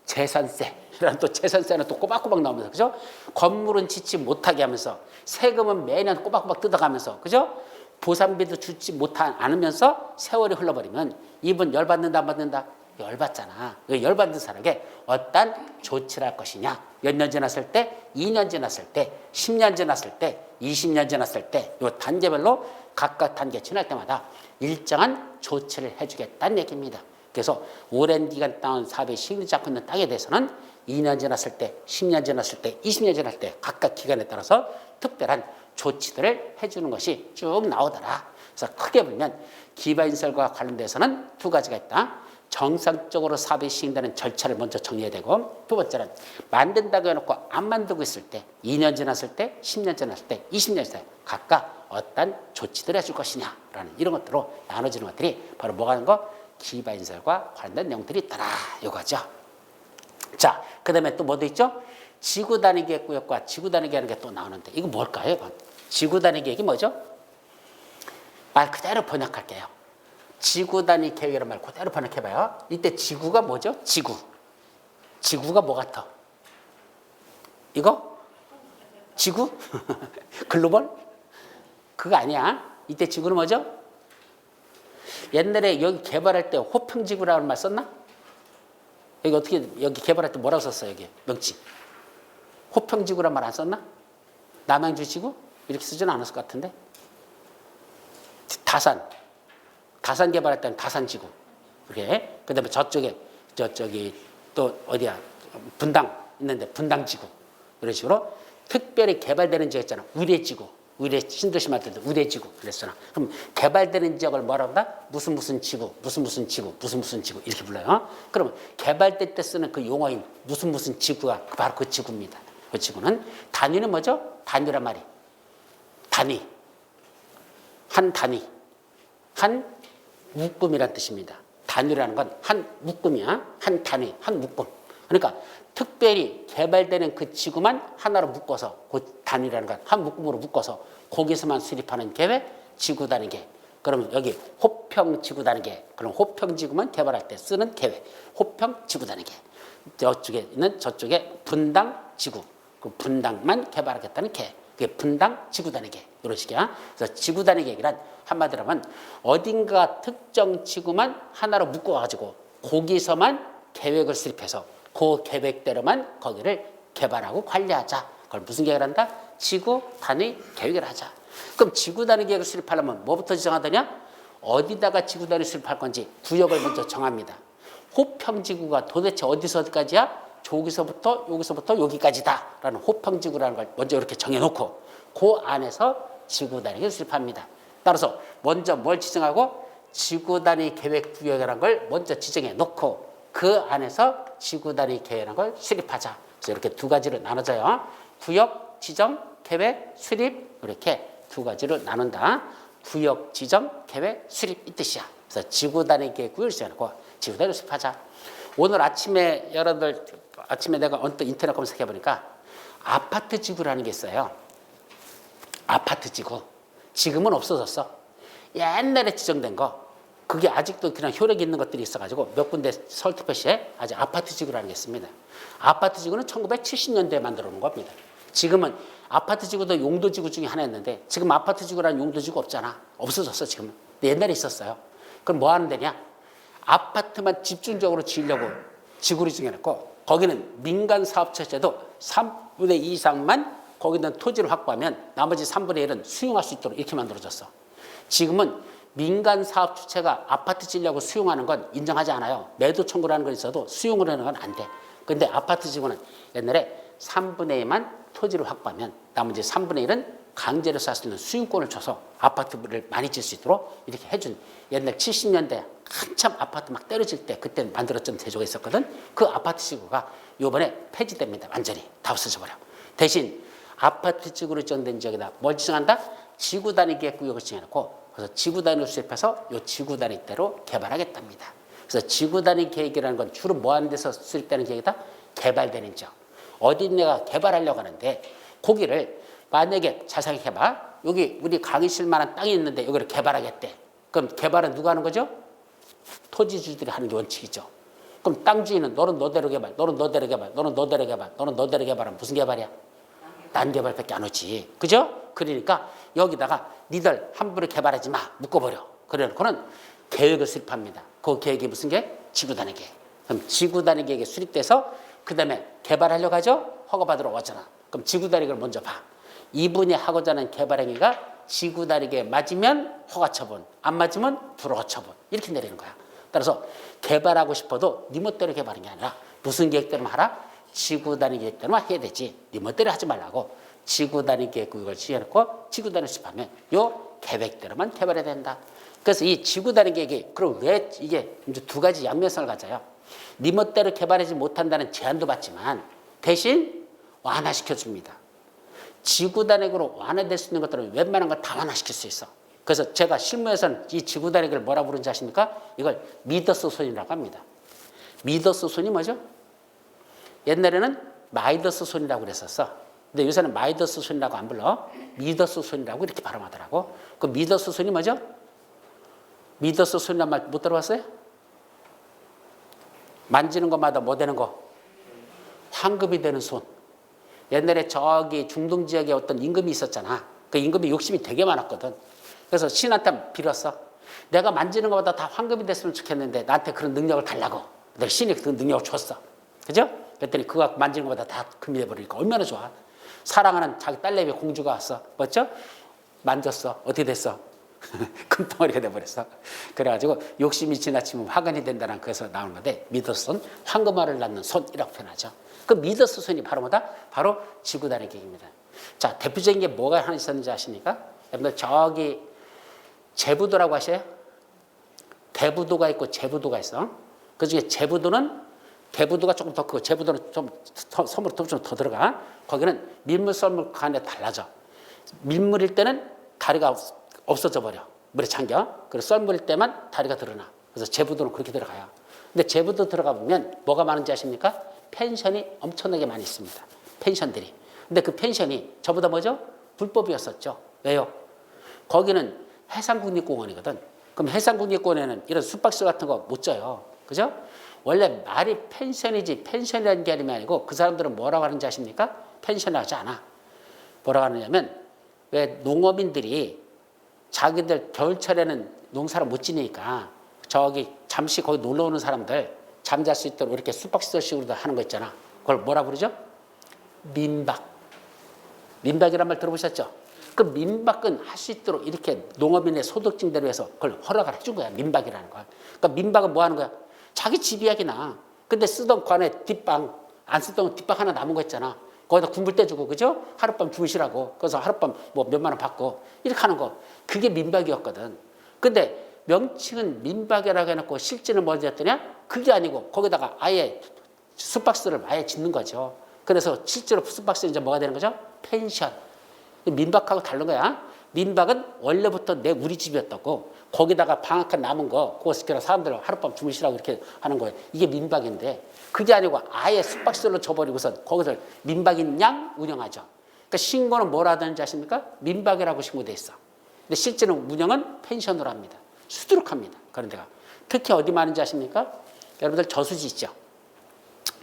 재산세라는 또 재산세는 또 꼬박꼬박 나오면서 그죠? 건물은 짓지 못하게 하면서 세금은 매년 꼬박꼬박 뜯어가면서 그죠? 보상비도 주지 않으면서 세월이 흘러버리면 이분 열받는다 안 받는다? 열받잖아. 열받는 사람에게 어떤 조치를 할 것이냐. 몇 년 지났을 때, 2년 지났을 때, 10년 지났을 때, 20년 지났을 때, 이 단계별로 각각 단계 지날 때마다 일정한 조치를 해주겠다는 얘기입니다. 그래서 오랜 기간 동안 사업이 시행되지 않고 있는 땅에 대해서는 2년 지났을 때, 10년 지났을 때, 20년 지났을 때 각각 기간에 따라서 특별한 조치들을 해주는 것이 쭉 나오더라. 그래서 크게 보면 기반시설과 관련돼서는 두 가지가 있다. 정상적으로 사업이 시행되는 절차를 먼저 정리해야 되고 두 번째는 만든다고 해놓고 안 만들고 있을 때 2년 지났을 때 10년 지났을 때 20년 지났을 때 각각 어떤 조치들을 해줄 것이냐라는 이런 것들로 나눠지는 것들이 바로 뭐가 하는 거? 기반시설과 관련된 내용들이 있더라 이거죠. 자, 그 다음에 또 뭐도 있죠? 지구 단위 계획 구역과 지구 단위 계획하는 게 또 나오는데 이거 뭘까요? 이건? 지구 단위 계획이 뭐죠? 말 그대로 번역할게요. 지구 단위 계획이라는 말 그대로 번역해봐요. 이때 지구가 뭐죠? 지구가 뭐 같아? 이거? 지구? 글로벌? 그거 아니야. 이때 지구는 뭐죠? 옛날에 여기 개발할 때 호평지구라는 말 썼나? 여기 어떻게 여기 개발할 때 뭐라고 썼어요? 여기 명칭. 호평지구란 말 안 썼나? 남양주지구? 이렇게 쓰지는 않았을 것 같은데. 다산 개발할 때는 다산지구. 그래. 그 다음에 저쪽이 또 어디야? 분당 있는데 분당지구. 이런 식으로 특별히 개발되는 지역 있잖아. 의례지구. 신도시 말 때도 의례지구. 그랬잖아. 그럼 개발되는 지역을 뭐라고 한다? 무슨 지구, 무슨 지구, 무슨 지구. 이렇게 불러요. 그러면 개발될 때 쓰는 그 용어인 무슨 지구가 바로 그 지구입니다. 그 지구는 단위는 뭐죠? 단위란 말이. 단위. 한 단위. 한 묶음이란 뜻입니다. 단위라는 건 한 묶음이야. 한 단위, 한 묶음. 그러니까 특별히 개발되는 그 지구만 하나로 묶어서 그 단위라는 건 한 묶음으로 묶어서 거기서만 수립하는 계획, 지구단위 계획. 그럼 여기 호평지구단위 계획. 그럼 호평지구만 개발할 때 쓰는 계획, 호평지구단위 계획. 저쪽에 있는 저쪽에 분당지구, 그 분당만 개발하겠다는 계획. 그게 분당지구단위 계획. 이런 식이야. 그래서 지구단위 계획이란 한마디로 하면 어딘가 특정 지구만 하나로 묶어가지고 거기서만 계획을 수립해서 그 계획대로만 거기를 개발하고 관리하자. 그걸 무슨 계획을 한다? 지구 단위 계획을 하자. 그럼 지구 단위 계획을 수립하려면 뭐부터 지정하더냐? 어디다가 지구 단위 수립할 건지 구역을 먼저 정합니다. 호평지구가 도대체 어디서 어디까지야? 저기서부터 여기서부터 여기까지다라는 호평지구라는 걸 먼저 이렇게 정해놓고 그 안에서 지구 단위 계획을 수립합니다. 따라서 먼저 뭘 지정하고 지구 단위 계획 구역이라는 걸 먼저 지정해 놓고 그 안에서 지구 단위 계획이라는 걸 수립하자. 그래서 이렇게 두 가지로 나눠져요. 구역, 지정, 계획, 수립 이렇게 두 가지로 나눈다. 구역, 지정, 계획, 수립 이 뜻이야. 그래서 지구 단위 계획 구역을 지정하고 지구 단위 수립하자. 오늘 아침에 여러분들 아침에 내가 언뜻 인터넷 검색해 보니까 아파트 지구라는 게 있어요. 아파트 지구. 지금은 없어졌어. 옛날에 지정된 거. 그게 아직도 그냥 효력이 있는 것들이 있어가지고 몇 군데 서울 특별시에 아직 아파트 지구라는 게 있습니다. 아파트 지구는 1970년대에 만들어 놓은 겁니다. 지금은 아파트 지구도 용도 지구 중에 하나였는데 지금 아파트 지구라는 용도 지구 없잖아. 없어졌어 지금은. 근데 옛날에 있었어요. 그럼 뭐 하는 데냐? 아파트만 집중적으로 지으려고 지구를 정해놓고 거기는 민간 사업체제도 3분의 2 이상만 거기 있는 토지를 확보하면 나머지 3분의 1은 수용할 수 있도록 이렇게 만들어졌어. 지금은 민간 사업 주체가 아파트 지으려고 수용하는 건 인정하지 않아요. 매도 청구라는 건 있어도 수용을 하는 건 안 돼. 근데 아파트 지구는 옛날에 3분의 2만 토지를 확보하면 나머지 3분의 1은 강제로 살 수 있는 수용권을 줘서 아파트를 많이 지을 수 있도록 이렇게 해준 옛날 70년대 한참 아파트 막 때려질 때 그때 만들어진 제도가 있었거든. 그 아파트 지구가 이번에 폐지됩니다. 완전히 다 없어져 버려. 대신 아파트 지구로 지정된 지역에다 뭘 지정한다? 지구 단위 계획 구역을 지정해놓고 그래서 지구 단위를 수립해서 이 지구 단위대로 개발하겠답니다. 그래서 지구 단위 계획이라는 건 주로 뭐 하는 데서 수립되는 계획이다? 개발되는 지역. 어디 내가 개발하려고 하는데 거기를 만약에 잘 생각해봐. 여기 우리 강의실 만한 땅이 있는데 여기를 개발하겠대. 그럼 개발은 누가 하는 거죠? 토지주들이 하는 게 원칙이죠. 그럼 땅 주인은 너는 너대로 개발, 너는 너대로 개발, 너는 너대로 개발, 너는 너대로 개발하면 무슨 개발이야? 난개발밖에 안 오지. 그죠? 그러니까 여기다가 니들 함부로 개발하지 마. 묶어버려. 그래놓고는 계획을 수립합니다. 그 계획이 무슨 계획? 지구단위 계획. 그럼 지구단위 계획이 수립돼서 그 다음에 개발하려고 하죠? 허가받으러 왔잖아. 그럼 지구단위 계획을 먼저 봐. 이분이 하고자 하는 개발행위가 지구단위 계획에 맞으면 허가 처분, 안 맞으면 불허가 처분. 이렇게 내리는 거야. 따라서 개발하고 싶어도 니 멋대로 개발하는 게 아니라 무슨 계획대로만 하라? 지구 단위 계획대로만 해야 되지. 네 멋대로 하지 말라고 지구 단위 계획 구역을 지어놓고 지구 단위 수립하면 요 계획대로만 개발해야 된다. 그래서 이 지구 단위 계획이 그럼 왜 이게 이제 두 가지 양면성을 가져요. 네 멋대로 개발하지 못한다는 제한도 받지만 대신 완화시켜 줍니다. 지구 단위로 완화될 수 있는 것들은 웬만한 걸 다 완화시킬 수 있어. 그래서 제가 실무에서는 이 지구 단위를 뭐라 부르는지 아십니까? 이걸 미더스 손이라고 합니다. 미더스 손이 뭐죠? 옛날에는 마이더스 손이라고 그랬었어. 근데 요새는 마이더스 손이라고 안 불러. 미더스 손이라고 이렇게 발음하더라고. 그 미더스 손이 뭐죠? 미더스 손이란 말 못 들어봤어요? 만지는 것마다 뭐 되는 거? 환급이 되는 손. 옛날에 저기 중동 지역에 어떤 임금이 있었잖아. 그 임금이 욕심이 되게 많았거든. 그래서 신한테 빌었어. 내가 만지는 것보다 다 환급이 됐으면 좋겠는데 나한테 그런 능력을 달라고. 내가 신이 그 능력을 줬어. 그죠? 그랬더니 그거 만지는 것보다 다 금이 돼버리니까 얼마나 좋아. 사랑하는 자기 딸내미 공주가 왔어. 맞죠? 만졌어. 어떻게 됐어? 금덩어리가 돼버렸어. 그래가지고 욕심이 지나치면 화근이 된다는 그래서 나오는 건데 미더스 손, 황금알을 낳는 손이라고 표현하죠. 그 미더스 손이 바로 뭐다? 바로 지구 단위 계획입니다. 자, 대표적인 게 뭐가 하나 있었는지 아십니까? 여러분들 저기 제부도라고 하셔요? 대부도가 있고 제부도가 있어. 그 중에 제부도는 대부도가 조금 더 크고 제부도는 좀 섬으로 좀 더 들어가. 거기는 밀물 썰물 간에 달라져. 밀물일 때는 다리가 없어져 버려. 물에 잠겨. 그리고 썰물일 때만 다리가 드러나. 그래서 제부도는 그렇게 들어가요. 근데 제부도 들어가 보면 뭐가 많은지 아십니까? 펜션이 엄청나게 많이 있습니다. 펜션들이. 근데 그 펜션이 저보다 뭐죠? 불법이었었죠. 왜요? 거기는 해상국립공원이거든. 그럼 해상국립공원에는 이런 숙박시 같은 거 못 져요. 그죠? 원래 말이 펜션이지 펜션이라는 개념이 아니고 그 사람들은 뭐라고 하는지 아십니까? 펜션을 하지 않아. 뭐라고 하느냐면 왜 농업인들이 자기들 겨울철에는 농사를 못 지니까 저기 잠시 거기 놀러 오는 사람들 잠잘 수 있도록 이렇게 숙박시설식으로 하는 거 있잖아. 그걸 뭐라 부르죠? 민박. 민박이란 말 들어보셨죠? 그 민박은 할 수 있도록 이렇게 농업인의 소득증대로 해서 그걸 허락을 해준 거야. 민박이라는 거야. 그러니까 민박은 뭐 하는 거야? 자기 집 이야기나. 근데 쓰던 관에 뒷방, 안 쓰던 뒷방 하나 남은 거 있잖아. 거기다 군불 떼주고, 그죠? 하룻밤 주무시라고. 그래서 하룻밤 뭐 몇만 원 받고. 이렇게 하는 거. 그게 민박이었거든. 근데 명칭은 민박이라고 해놓고 실제는 뭐지 했더냐? 그게 아니고 거기다가 아예 숙박시설을 아예 짓는 거죠. 그래서 실제로 숙박시설이 이제 뭐가 되는 거죠? 펜션. 민박하고 다른 거야. 민박은 원래부터 우리 집이었다고 거기다가 방학한 남은 거 그거 시켜서 사람들 하룻밤 주무시라고 이렇게 하는 거예요. 이게 민박인데 그게 아니고 아예 숙박시설로 줘버리고서 거기서 민박인 양 운영하죠. 그러니까 신고는 뭐라 하는지 아십니까? 민박이라고 신고돼 있어. 근데 실제는 운영은 펜션으로 합니다. 수두룩합니다. 그런 데가. 특히 어디 많은지 아십니까? 여러분들 저수지 있죠.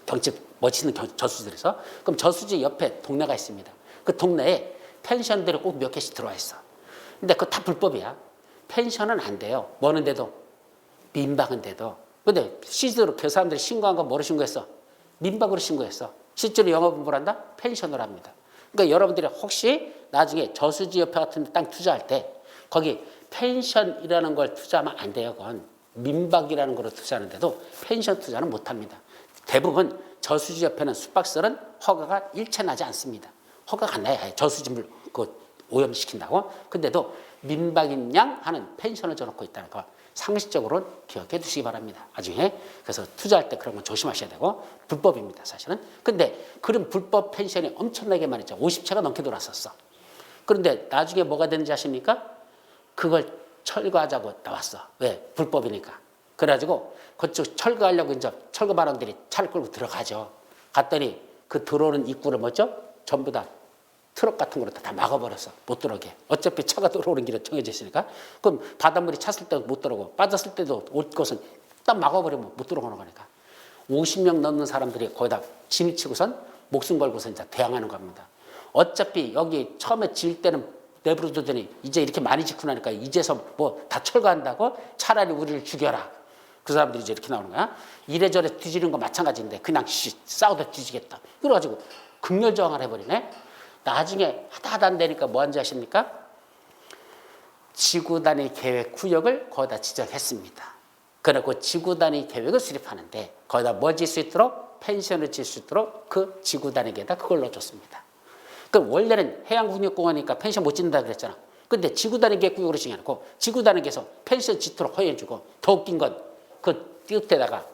경치 멋있는 저수지들에서. 그럼 저수지 옆에 동네가 있습니다. 그 동네에 펜션들이 꼭 몇 개씩 들어와 있어. 근데 그거 다 불법이야. 펜션은 안 돼요. 뭐는 데도. 민박은 돼도. 근데 실제로 그 사람들이 신고한 건 뭐로 신고했어? 민박으로 신고했어. 실제로 영업은 뭐란다? 펜션으로 합니다. 그러니까 여러분들이 혹시 나중에 저수지 옆에 같은 데 땅 투자할 때 거기 펜션이라는 걸 투자하면 안 돼요. 그건 민박이라는 걸로 투자하는데도 펜션 투자는 못 합니다. 대부분 저수지 옆에는 숙박시설은 허가가 일체 나지 않습니다. 허가가 안 나요. 저수지물 오염시킨다고. 근데도 민박인 양 하는 펜션을 줘놓고 있다는 거 상식적으로는 기억해 두시기 바랍니다. 나중에. 그래서 투자할 때 그런 건 조심하셔야 되고 불법입니다. 사실은. 근데 그런 불법 펜션이 엄청나게 많았죠. 50채가 넘게 돌았었어. 그런데 나중에 뭐가 되는지 아십니까? 그걸 철거하자고 나왔어. 왜? 불법이니까. 그래가지고 그쪽 철거하려고 이제 철거 반원들이 차를 끌고 들어가죠. 갔더니 그 들어오는 입구를 뭐죠? 전부 다 트럭 같은 거로 다 막아버렸어. 못 들어오게. 어차피 차가 들어오는 길은 정해져 있으니까. 그럼 바닷물이 찼을 때도 못 들어오고 빠졌을 때도 올 곳은 딱 막아버리면 못 들어오는 거니까. 50명 넘는 사람들이 거기다 짐 치고선 목숨 걸고서 이제 대항하는 겁니다. 어차피 여기 처음에 지을 때는 내버려두더니 이제 이렇게 많이 짓고 나니까 이제서 뭐 다 철거한다고 차라리 우리를 죽여라. 그 사람들이 이제 이렇게 나오는 거야. 이래저래 뒤지는 거 마찬가지인데 그냥 싸우다 뒤지겠다. 그래가지고 극렬저항을 해버리네. 나중에 하다 안 되니까 뭐 한지 아십니까? 지구단위 계획 구역을 거기다 지정했습니다. 그리고 지구단위 계획을 수립하는데 거기다 뭐 질 수 있도록 펜션을 질 수 있도록 그 지구단위계에다 그걸 넣어줬습니다. 그럼 원래는 해양국립공원이니까 펜션 못 짓는다 그랬잖아. 근데 지구단위 계획 구역으로 정해놓고 지구단위계에서 펜션 짓도록 허용해주고 더 웃긴 건 그 띄웃대다가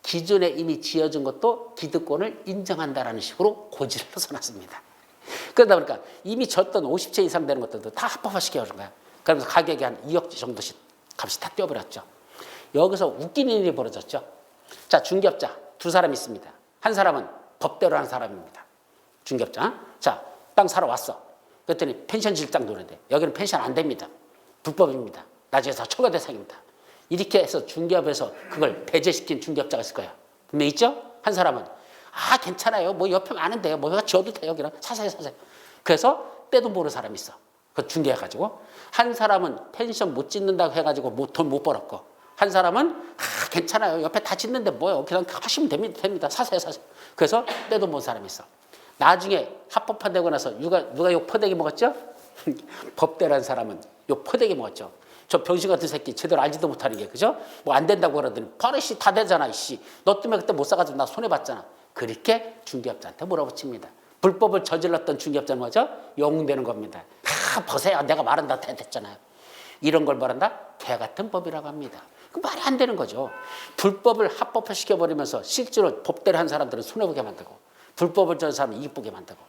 기존에 이미 지어준 것도 기득권을 인정한다라는 식으로 고지를 써놨습니다. 그러다 보니까 이미 졌던 50채 이상 되는 것들도 다 합법화시켜준 거야. 그러면서 가격이 한 2억 정도씩 값이 다 뛰어버렸죠. 여기서 웃기는 일이 벌어졌죠. 자, 중개업자 두 사람 있습니다. 한 사람은 법대로 한 사람입니다. 중개업자. 자, 땅 사러 왔어. 그랬더니 펜션 질 땅 노는데 여기는 펜션 안 됩니다. 불법입니다. 나중에 다 초과 대상입니다. 이렇게 해서 중개업에서 그걸 배제시킨 중개업자가 있을 거예요. 분명히 있죠? 한 사람은 괜찮아요. 뭐 옆에 많은데요. 뭐가 지어도 돼요. 그냥 사세요. 그래서 때도 모르는 사람이 있어. 그 중개해가지고. 한 사람은 펜션 못 짓는다고 해가지고 돈 못 벌었고. 한 사람은 괜찮아요. 옆에 다 짓는데 뭐요. 그냥 하시면 됩니다. 사세요. 그래서 때도 모르는 사람이 있어. 나중에 합법화되고 나서 누가 요 퍼대기 먹었죠? 법대라는 사람은 요 퍼대기 먹었죠. 저 병신 같은 새끼 제대로 알지도 못하는 게, 그죠? 뭐 안 된다고 그러더니 버릇이 다 되잖아. 너 때문에 그때 못 사가지고 나 손해봤잖아. 그렇게 중개업자한테 몰아붙입니다. 불법을 저질렀던 중개업자는 뭐죠? 영웅되는 겁니다. 보세요. 내가 말은 다 됐잖아요. 이런 걸 뭐란다? 개 같은 법이라고 합니다. 그 말이 안 되는 거죠. 불법을 합법화시켜버리면서 실제로 법대로 한 사람들은 손해보게 만들고 불법을 저는 사람은 이익 보게 만들고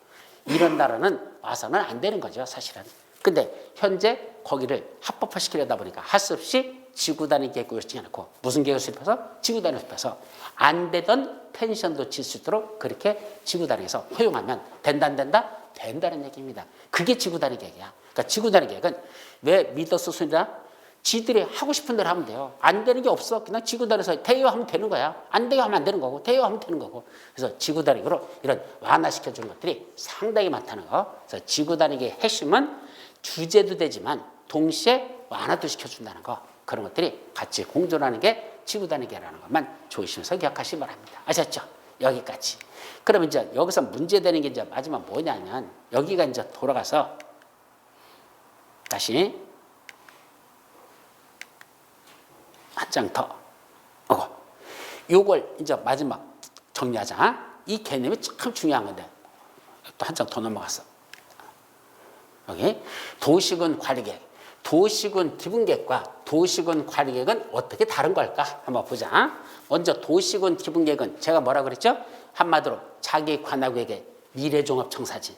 이런 나라는 와서는 안 되는 거죠. 사실은. 근데 현재 거기를 합법화시키려다 보니까 할 수 없이 지구단위 계획을 정해놓고 무슨 계획을 수립해서 지구단위를 수립해서 안 되던 펜션도 질 수 있도록 그렇게 지구단위에서 허용하면 된다 안 된다? 된다는 얘기입니다. 그게 지구단위 계획이야. 그러니까 지구단위 계획은 왜 미더스 순이다? 지들이 하고 싶은 대로 하면 돼요. 안 되는 게 없어. 그냥 지구단위에서 대여하면 되는 거야. 안 되게 하면 안 되는 거고 대여하면 되는 거고. 그래서 지구단위로 이런 완화시켜주는 것들이 상당히 많다는 거. 그래서 지구단위의 핵심은 주제도 되지만 동시에 완화도 시켜준다는 거. 그런 것들이 같이 공존하는 게 지구단위계라는 것만 조심해서 기억하시기 바랍니다. 아셨죠? 여기까지. 그러면 이제 여기서 문제되는 게 이제 마지막 뭐냐면 여기가 이제 돌아가서 다시 한 장 더. 요걸 이제 마지막 정리하자. 이 개념이 참 중요한 건데 또 한 장 더 넘어갔어. 여기 도시군 관리계획. 도시군 기본계획과 도시군 관리계획은 어떻게 다른 걸까? 한번 보자. 먼저 도시군 기본계획은 제가 뭐라 그랬죠? 한마디로 자기 관할구역의 미래종합청사진.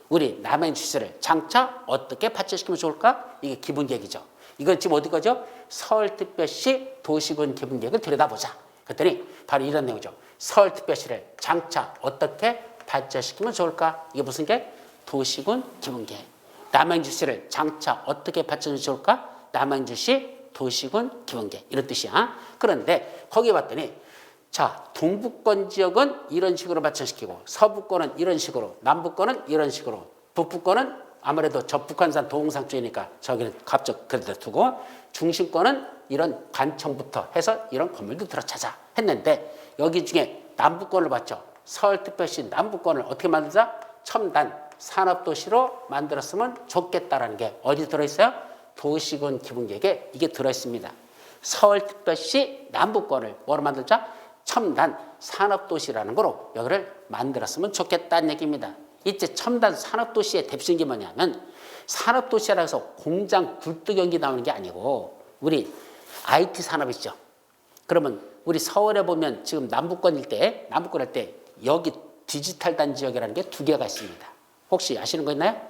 우리 남의 주시를 장차 어떻게 발전시키면 좋을까? 이게 기본계획이죠. 이건 지금 어디 거죠? 서울특별시 도시군 기본계획을 들여다보자. 그랬더니 바로 이런 내용이죠. 서울특별시를 장차 어떻게 발전시키면 좋을까? 이게 무슨 계획? 도시군 기본계획. 남양주시를 장차 어떻게 발전시키면 좋을까? 남양주시 도시군 기본계획. 이런 뜻이야. 그런데 거기 봤더니 자, 동부권 지역은 이런 식으로 발전시키고 서부권은 이런 식으로, 남부권은 이런 식으로, 북부권은 아무래도 저 북한산 동영상 쪽이니까 저기는 갑작 그래도 두고 중심권은 이런 관청부터 해서 이런 건물도 들어차자 했는데 여기 중에 남부권을 봤죠. 서울특별시 남부권을 어떻게 만들자? 첨단 산업도시로 만들었으면 좋겠다라는 게 어디 들어있어요? 도시군 기본계획에 이게 들어있습니다. 서울특별시 남부권을 뭐로 만들자? 첨단 산업도시라는 거로 여기를 만들었으면 좋겠다는 얘기입니다. 이제 첨단 산업도시의 대표적인 게 뭐냐면 산업도시라 해서 공장 굴뚝연기 나오는 게 아니고 우리 IT 산업이죠. 그러면 우리 서울에 보면 지금 남부권 일대 여기 디지털 단지역이라는 게 두 개가 있습니다. 혹시 아시는 거 있나요?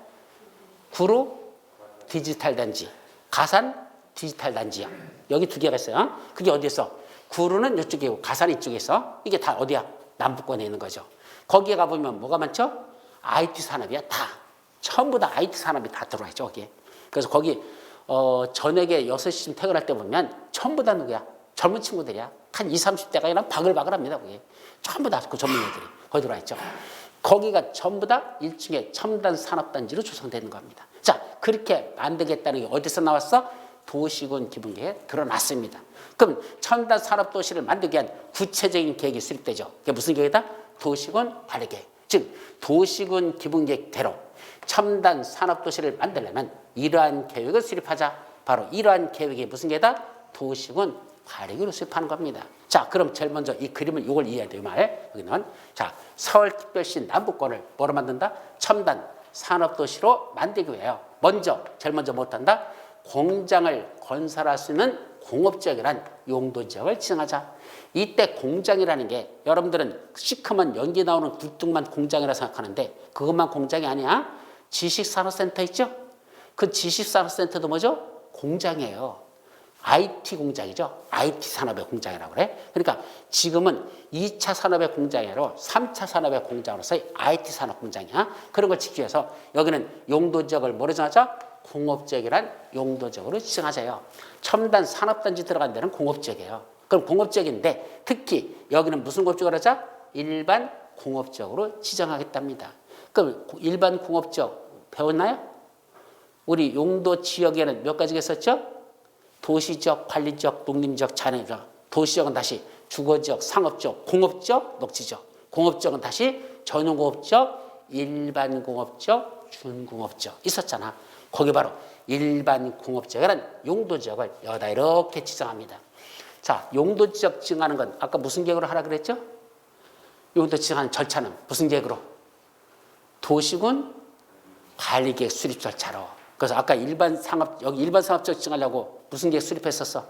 구로 디지털 단지, 가산 디지털 단지역. 여기 두 개가 있어요. 그게 어디에 있어? 구로는 이쪽이고 가산 이쪽에 있어. 이게 다 어디야? 남부권에 있는 거죠. 거기에 가보면 뭐가 많죠? IT 산업이야. 다. 전부 다 IT 산업이 다 들어와 있죠. 거기에. 그래서 거기 저녁에 6시쯤 퇴근할 때 보면 전부 다 누구야? 젊은 친구들이야. 한 20, 30대가 그냥 바글바글합니다. 거기. 전부 다 그 전문가들이 거기 들어와 있죠. 거기가 전부 다 일종의 첨단 산업단지로 조성되는 겁니다. 자, 그렇게 만들겠다는 게 어디서 나왔어? 도시군 기본계획에 드러났습니다. 그럼 첨단 산업도시를 만들기 위한 구체적인 계획이 수립되죠. 그게 무슨 계획이다? 도시군 관리계획. 즉 도시군 기본계획대로 첨단 산업도시를 만들려면 이러한 계획을 수립하자. 바로 이러한 계획이 무슨 계획이다? 도시군 관리계획을 수립하는 겁니다. 자, 그럼 제일 먼저 이 그림을 이걸 이해해야 돼요. 말 여기는 자 서울특별시 남부권을 뭐로 만든다? 첨단 산업도시로 만들기 위해요. 제일 먼저 못한다? 공장을 건설할 수 있는 공업지역이란 용도지역을 지정하자. 이때 공장이라는 게 여러분들은 시커먼 연기 나오는 굴뚝만 공장이라 생각하는데 그것만 공장이 아니야. 지식산업센터 있죠? 그 지식산업센터도 뭐죠? 공장이에요. IT 공장이죠. IT 산업의 공장이라고 그래. 그러니까 지금은 2차 산업의 공장이 아니라 3차 산업의 공장으로서의 IT 산업 공장이야. 그런 걸 지키기 위해서 여기는 용도지역을 뭐로 정하자? 공업지역이란 용도지역으로 지정하자요. 첨단 산업단지 들어간 데는 공업지역이에요. 그럼 공업지역인데 특히 여기는 무슨 공업지역으로 하자? 일반 공업지역으로 지정하겠답니다. 그럼 일반 공업지역 배웠나요? 우리 용도지역에는 몇 가지가 있었죠? 도시지역, 관리지역, 농림지역, 자연지역. 도시지역은 다시 주거지역, 상업지역, 공업지역, 녹지지역. 공업지역은 다시 전용공업지역, 일반공업지역, 준공업지역 있었잖아. 거기 바로 일반공업지역이라는 용도지역을 여기다 이렇게 지정합니다. 자, 용도지역 지정하는 건 아까 무슨 계획으로 하라 그랬죠? 용도 지정하는 절차는 무슨 계획으로? 도시군 관리계획 수립 절차로. 그래서 아까 여기 일반 상업지역 지정하려고 무슨 계획 수립했었어?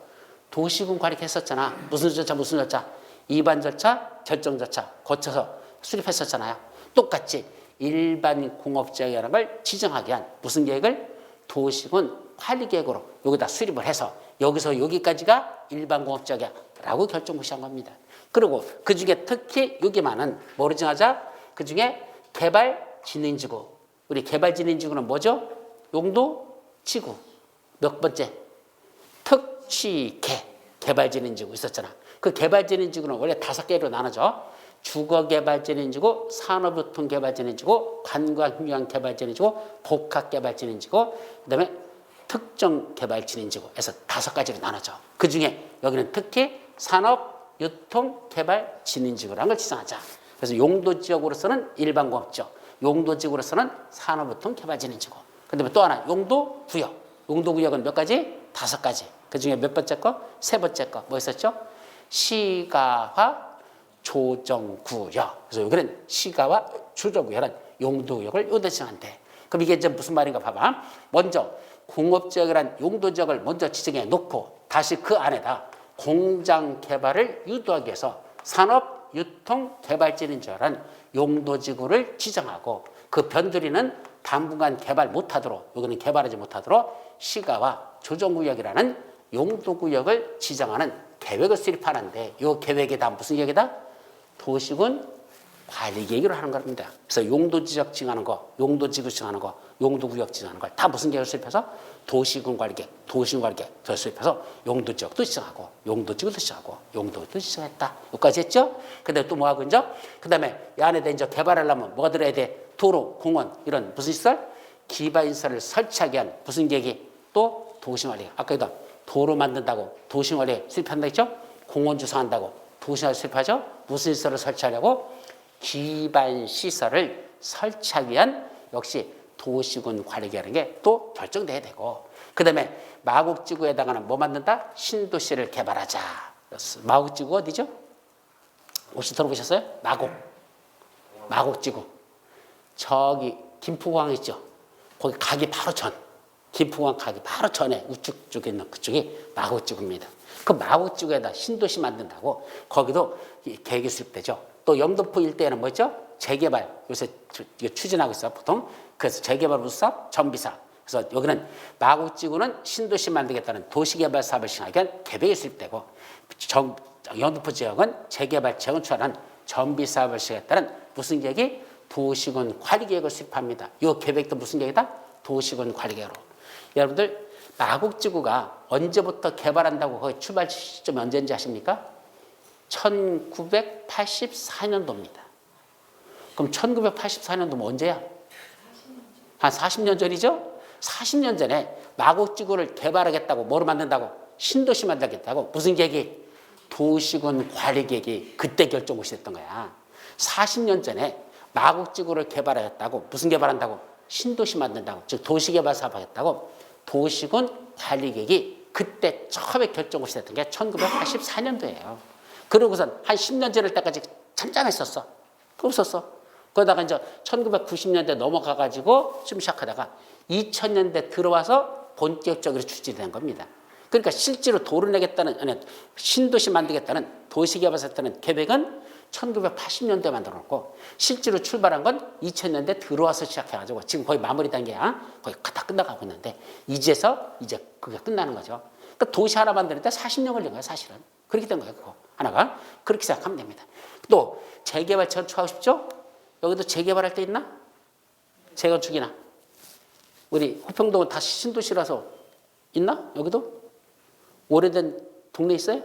도시군 관리계획 했었잖아. 무슨 절차? 이반 절차, 결정 절차 거쳐서 수립했었잖아요. 똑같이 일반 공업지역이라는 걸 지정하기 위한 무슨 계획을? 도시군 관리계획으로 여기다 수립을 해서 여기서 여기까지가 일반 공업지역이야 라고 결정 무시한 겁니다. 그리고 그중에 특히 여기만은 뭐로 정하자? 그중에 개발진흥지구. 우리 개발진흥지구는 뭐죠? 용도, 지구. 몇 번째? 특취, 개발진인지구 있었잖아. 그 개발진인지구는 원래 5개로 나눠져. 주거개발진인지구, 산업유통개발진인지구, 관광휴양개발진인지구, 복합개발진인지구, 그다음에 특정개발진인지구 해서 5가지로 나눠져. 그중에 여기는 특히 산업유통개발진인지구라는 걸 지정하자. 그래서 용도지역으로서는 일반공업지역, 용도지구로서는 산업유통개발진인지구. 그다음에 또 하나 용도구역. 용도구역은 몇 가지? 5가지. 그중에 몇 번째 거? 3번째 거. 뭐 있었죠? 시가화 조정구역. 그래서 여기는 시가와 조정구역은 용도구역을 여기다 지정한대. 그럼 이게 이제 무슨 말인가 봐봐. 먼저 공업지역이란 용도지역을 먼저 지정해 놓고 다시 그 안에다 공장 개발을 유도하기 위해서 산업 유통 개발지인 줄 알은 용도지구를 지정하고 그 변두리는 당분간 개발 못하도록 여기는 개발하지 못하도록 시가와 조정구역이라는 용도구역을 지정하는 계획을 수립하는데 이 계획이 다 무슨 계획이다? 도시군 관리 계획으로 하는 겁니다. 그래서 용도지역 지정하는 거, 용도지구 지정하는 거, 용도구역 지정하는 걸 다 무슨 계획을 수립해서 도시군 관리 계획, 도시군 관리 계획을 수립해서 용도지역도 지정하고, 용도지구도 지정하고, 용도도 지정했다. 여기까지 했죠? 근데 또 뭐하고 이제? 그 다음에 이 안에다 이제 개발하려면 뭐가 들어야 돼? 도로, 공원 이런 무슨 시설? 기반시설을 설치하기 위한 무슨 계획이? 또 도시관리. 아까 도로 만든다고 도시관리 수립한다 했죠? 공원 조성한다고 도시관리 수립하죠? 무슨 시설을 설치하려고? 기반시설을 설치하기 위한 역시 도시군 관리계라는 게 또 결정돼야 되고 그 다음에 마곡지구에다가는 뭐 만든다? 신도시를 개발하자. 마곡지구 어디죠? 혹시 들어보셨어요? 마곡지구. 저기 김포공항 있죠? 거기 가기 바로 전. 김포공항 가기 바로 전에 우측 쪽에 있는 그쪽이 마곡지구입니다. 그 마곡지구에다 신도시 만든다고 거기도 계획이 수립되죠. 또 영등포 일대에는 뭐죠? 재개발 요새 추진하고 있어요. 보통 그래서 재개발 사업, 정비사업. 그래서 여기는 마곡지구는 신도시 만들겠다는 도시개발 사업을 시행하기 위한 계획이 수립되고 영등포 지역은 재개발, 재건축하는 정비사업을 시행하겠다는 무슨 계획이? 도시군 관리계획을 수립합니다. 이 계획도 무슨 계획이다? 도시군 관리계획으로. 여러분들 마곡지구가 언제부터 개발한다고 거기 출발 시점이 언제인지 아십니까? 1984년도입니다. 그럼 1984년도면 언제야? 한 40년 전이죠? 40년 전에 마곡지구를 개발하겠다고 뭐로 만든다고? 신도시 만들겠다고 무슨 계획이? 도시군 관리계획이 그때 결정이 됐던 거야. 40년 전에 마곡지구를 개발하겠다고 무슨 개발한다고? 신도시 만든다고 즉 도시개발 사업하겠다고 도시군 관리계획이 그때 처음에 결정이 됐던 게 1984년도예요. 그러고선 한 10년 전일 때까지 잠잠했었어. 없었어. 그러다가 이제 1990년대 넘어가가지고 좀 시작하다가 2000년대 들어와서 본격적으로 추진된 겁니다. 그러니까 실제로 도를 내겠다는, 아니, 신도시 만들겠다는 도시개발사업하는 계획은 1980년대에 만들어 놓고 실제로 출발한 건 2000년대 들어와서 시작해가지고 지금 거의 마무리 단계야. 거의 다 끝나가고 있는데 이제서 이제 그게 끝나는 거죠. 그러니까 도시 하나 만드는데 40년 걸린 거예요, 사실은. 그렇게 된 거예요, 그거. 하나가. 그렇게 생각하면 됩니다. 또 재개발 재건축하고 싶죠? 여기도 재개발할 때 있나? 재건축이나. 우리 호평동은 다 신도시라서 있나? 여기도? 오래된 동네 있어요?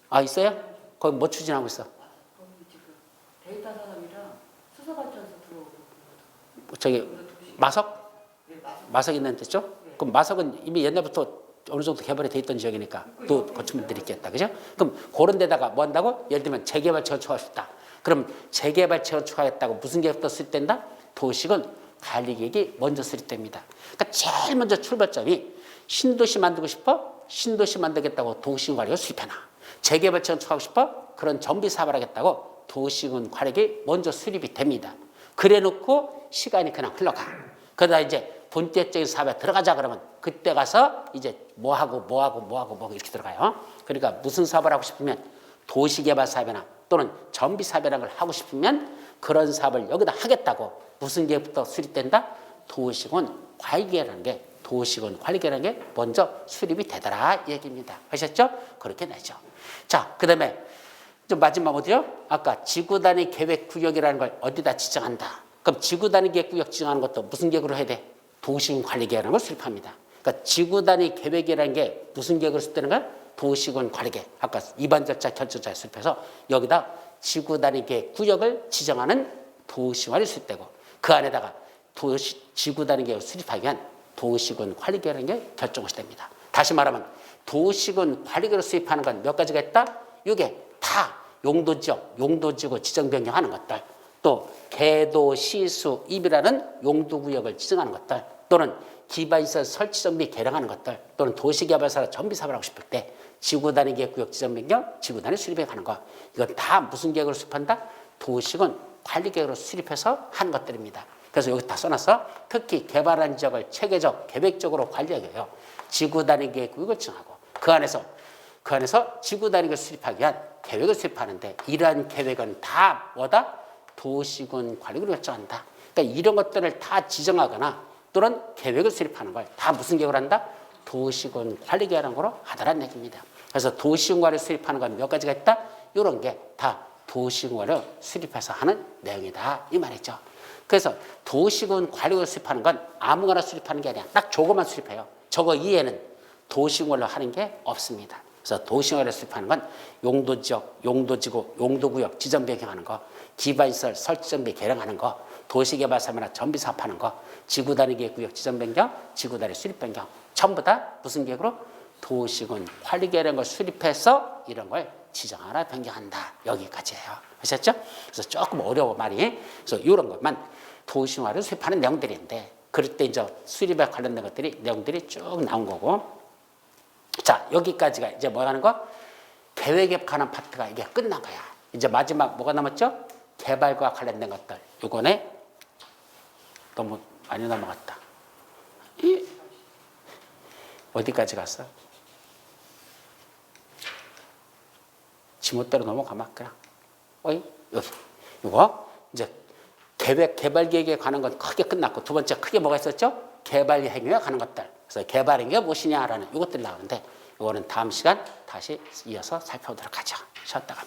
아, 있어요? 거기 뭐 추진하고 있어? 데이터 산업이랑 수소발전소 들어오고. 저기 마석? 마석 있는 데죠? 그럼 마석은 이미 옛날부터 어느 정도 개발이 돼 있던 지역이니까 또 건축물들이 있겠다, 그죠? 그럼 그런 데다가 뭐 한다고? 예를 들면 재개발 재건축하고 싶다. 그럼 재개발 재건축하겠다고 무슨 계획부터 수립된다? 도시군 관리계획이 먼저 수립됩니다. 그러니까 제일 먼저 출발점이 신도시 만들고 싶어? 신도시 만들겠다고 도시군 관리계획을 수립해놔. 재개발 재건축하고 싶어? 그런 정비 사업을 하겠다고 도시군 관리계획이 먼저 수립이 됩니다. 그래 놓고 시간이 그냥 흘러가. 그러다 이제 본격적인 사업에 들어가자 그러면 그때 가서 이제 뭐 하고 이렇게 들어가요. 그러니까 무슨 사업을 하고 싶으면 도시개발 사업이나 또는 정비 사업이라는 걸 하고 싶으면 그런 사업을 여기다 하겠다고 무슨 계획부터 수립된다? 도시군 관리계획이라는 게 도시군 관리계획이라는 게 먼저 수립이 되더라 이 얘기입니다. 아셨죠? 그렇게 되죠. 자, 그 다음에 좀 마지막 어디요? 아까 지구단위 계획구역이라는 걸 어디다 지정한다. 그럼 지구단위 계획구역 지정하는 것도 무슨 계획으로 해야 돼? 도시군 관리 계획이라는 걸 수립합니다. 그러니까 지구 단위 계획이라는 게 무슨 계획을 수립되는 거야? 도시군 관리 계획. 아까 위반 절차 결정자에 수립해서 여기다 지구 단위 계획 구역을 지정하는 도시관이 수립되고 그 안에다가 지구 단위 계획을 수립하기 위한 도시군 관리 계획이라는 게 결정이 됩니다. 다시 말하면 도시군 관리 계획을 수립하는 건 몇 가지가 있다? 이게 다 용도지역, 용도지구 지정 변경하는 것들, 또 개도, 시수, 입이라는 용도구역을 지정하는 것들, 또는 기반시설 설치 정비 개량하는 것들, 또는 도시개발사로 정비 사업을 하고 싶을 때 지구 단위 계획 구역 지정 변경, 지구 단위 수립에 가는 거, 이건 다 무슨 계획으로 수립한다? 도시군 관리 계획으로 수립해서 한 것들입니다. 그래서 여기 다 써놨어. 특히 개발한 지역을 체계적, 계획적으로 관리하게 해요. 지구 단위 계획 구역을 지정하고 그 안에서 지구 단위를 수립하기 위한 계획을 수립하는데 이러한 계획은 다 뭐다? 도시군 관리를 결정한다. 그러니까 이런 것들을 다 지정하거나 또는 계획을 수립하는 걸 다 무슨 계획을 한다? 도시군 관리 계획이라는 거로 하다라는 얘기입니다. 그래서 도시군 관리 수립하는 건 몇 가지가 있다? 이런 게 다 도시군 관리를 수립해서 하는 내용이다 이 말이죠. 그래서 도시군 관리를 수립하는 건 아무거나 수립하는 게 아니라 딱 저거만 수립해요. 저거 이외에는 도시군 관리를 하는 게 없습니다. 그래서 도시군 관리를 수립하는 건 용도지역, 용도지구, 용도구역 지정 변경하는 거, 기반시설 설치 정비 개량하는 거, 도시개발 사업이나 정비 사업하는 거, 지구 단위 계획 구역 지정 변경, 지구 단위 수립 변경 전부 다 무슨 계획으로? 도시군 관리 계획을 수립해서 이런 걸 지정하나 변경한다. 여기까지예요. 아셨죠? 그래서 조금 어려워 말이. 그래서 이런 것만 도시군을 수립하는 내용들인데 그럴 때 이제 수립에 관련된 것들이 내용들이 쭉 나온 거고. 자, 여기까지가 이제 뭐 하는 거? 계획에 관한 파트가 이게 끝난 거야. 이제 마지막 뭐가 남았죠? 개발과 관련된 것들. 요거네 너무 많이 넘어갔다. 어디까지 갔어? 지멋대로 넘어가면 그냥. 어이? 여기. 이거 이제 개발 계획에 관한 건 크게 끝났고 두 번째 크게 뭐가 있었죠? 개발 행위에 관한 것들. 그래서 개발 행위가 무엇이냐라는 이것들이 나오는데 이거는 다음 시간 다시 이어서 살펴보도록 하죠. 쉬었다가.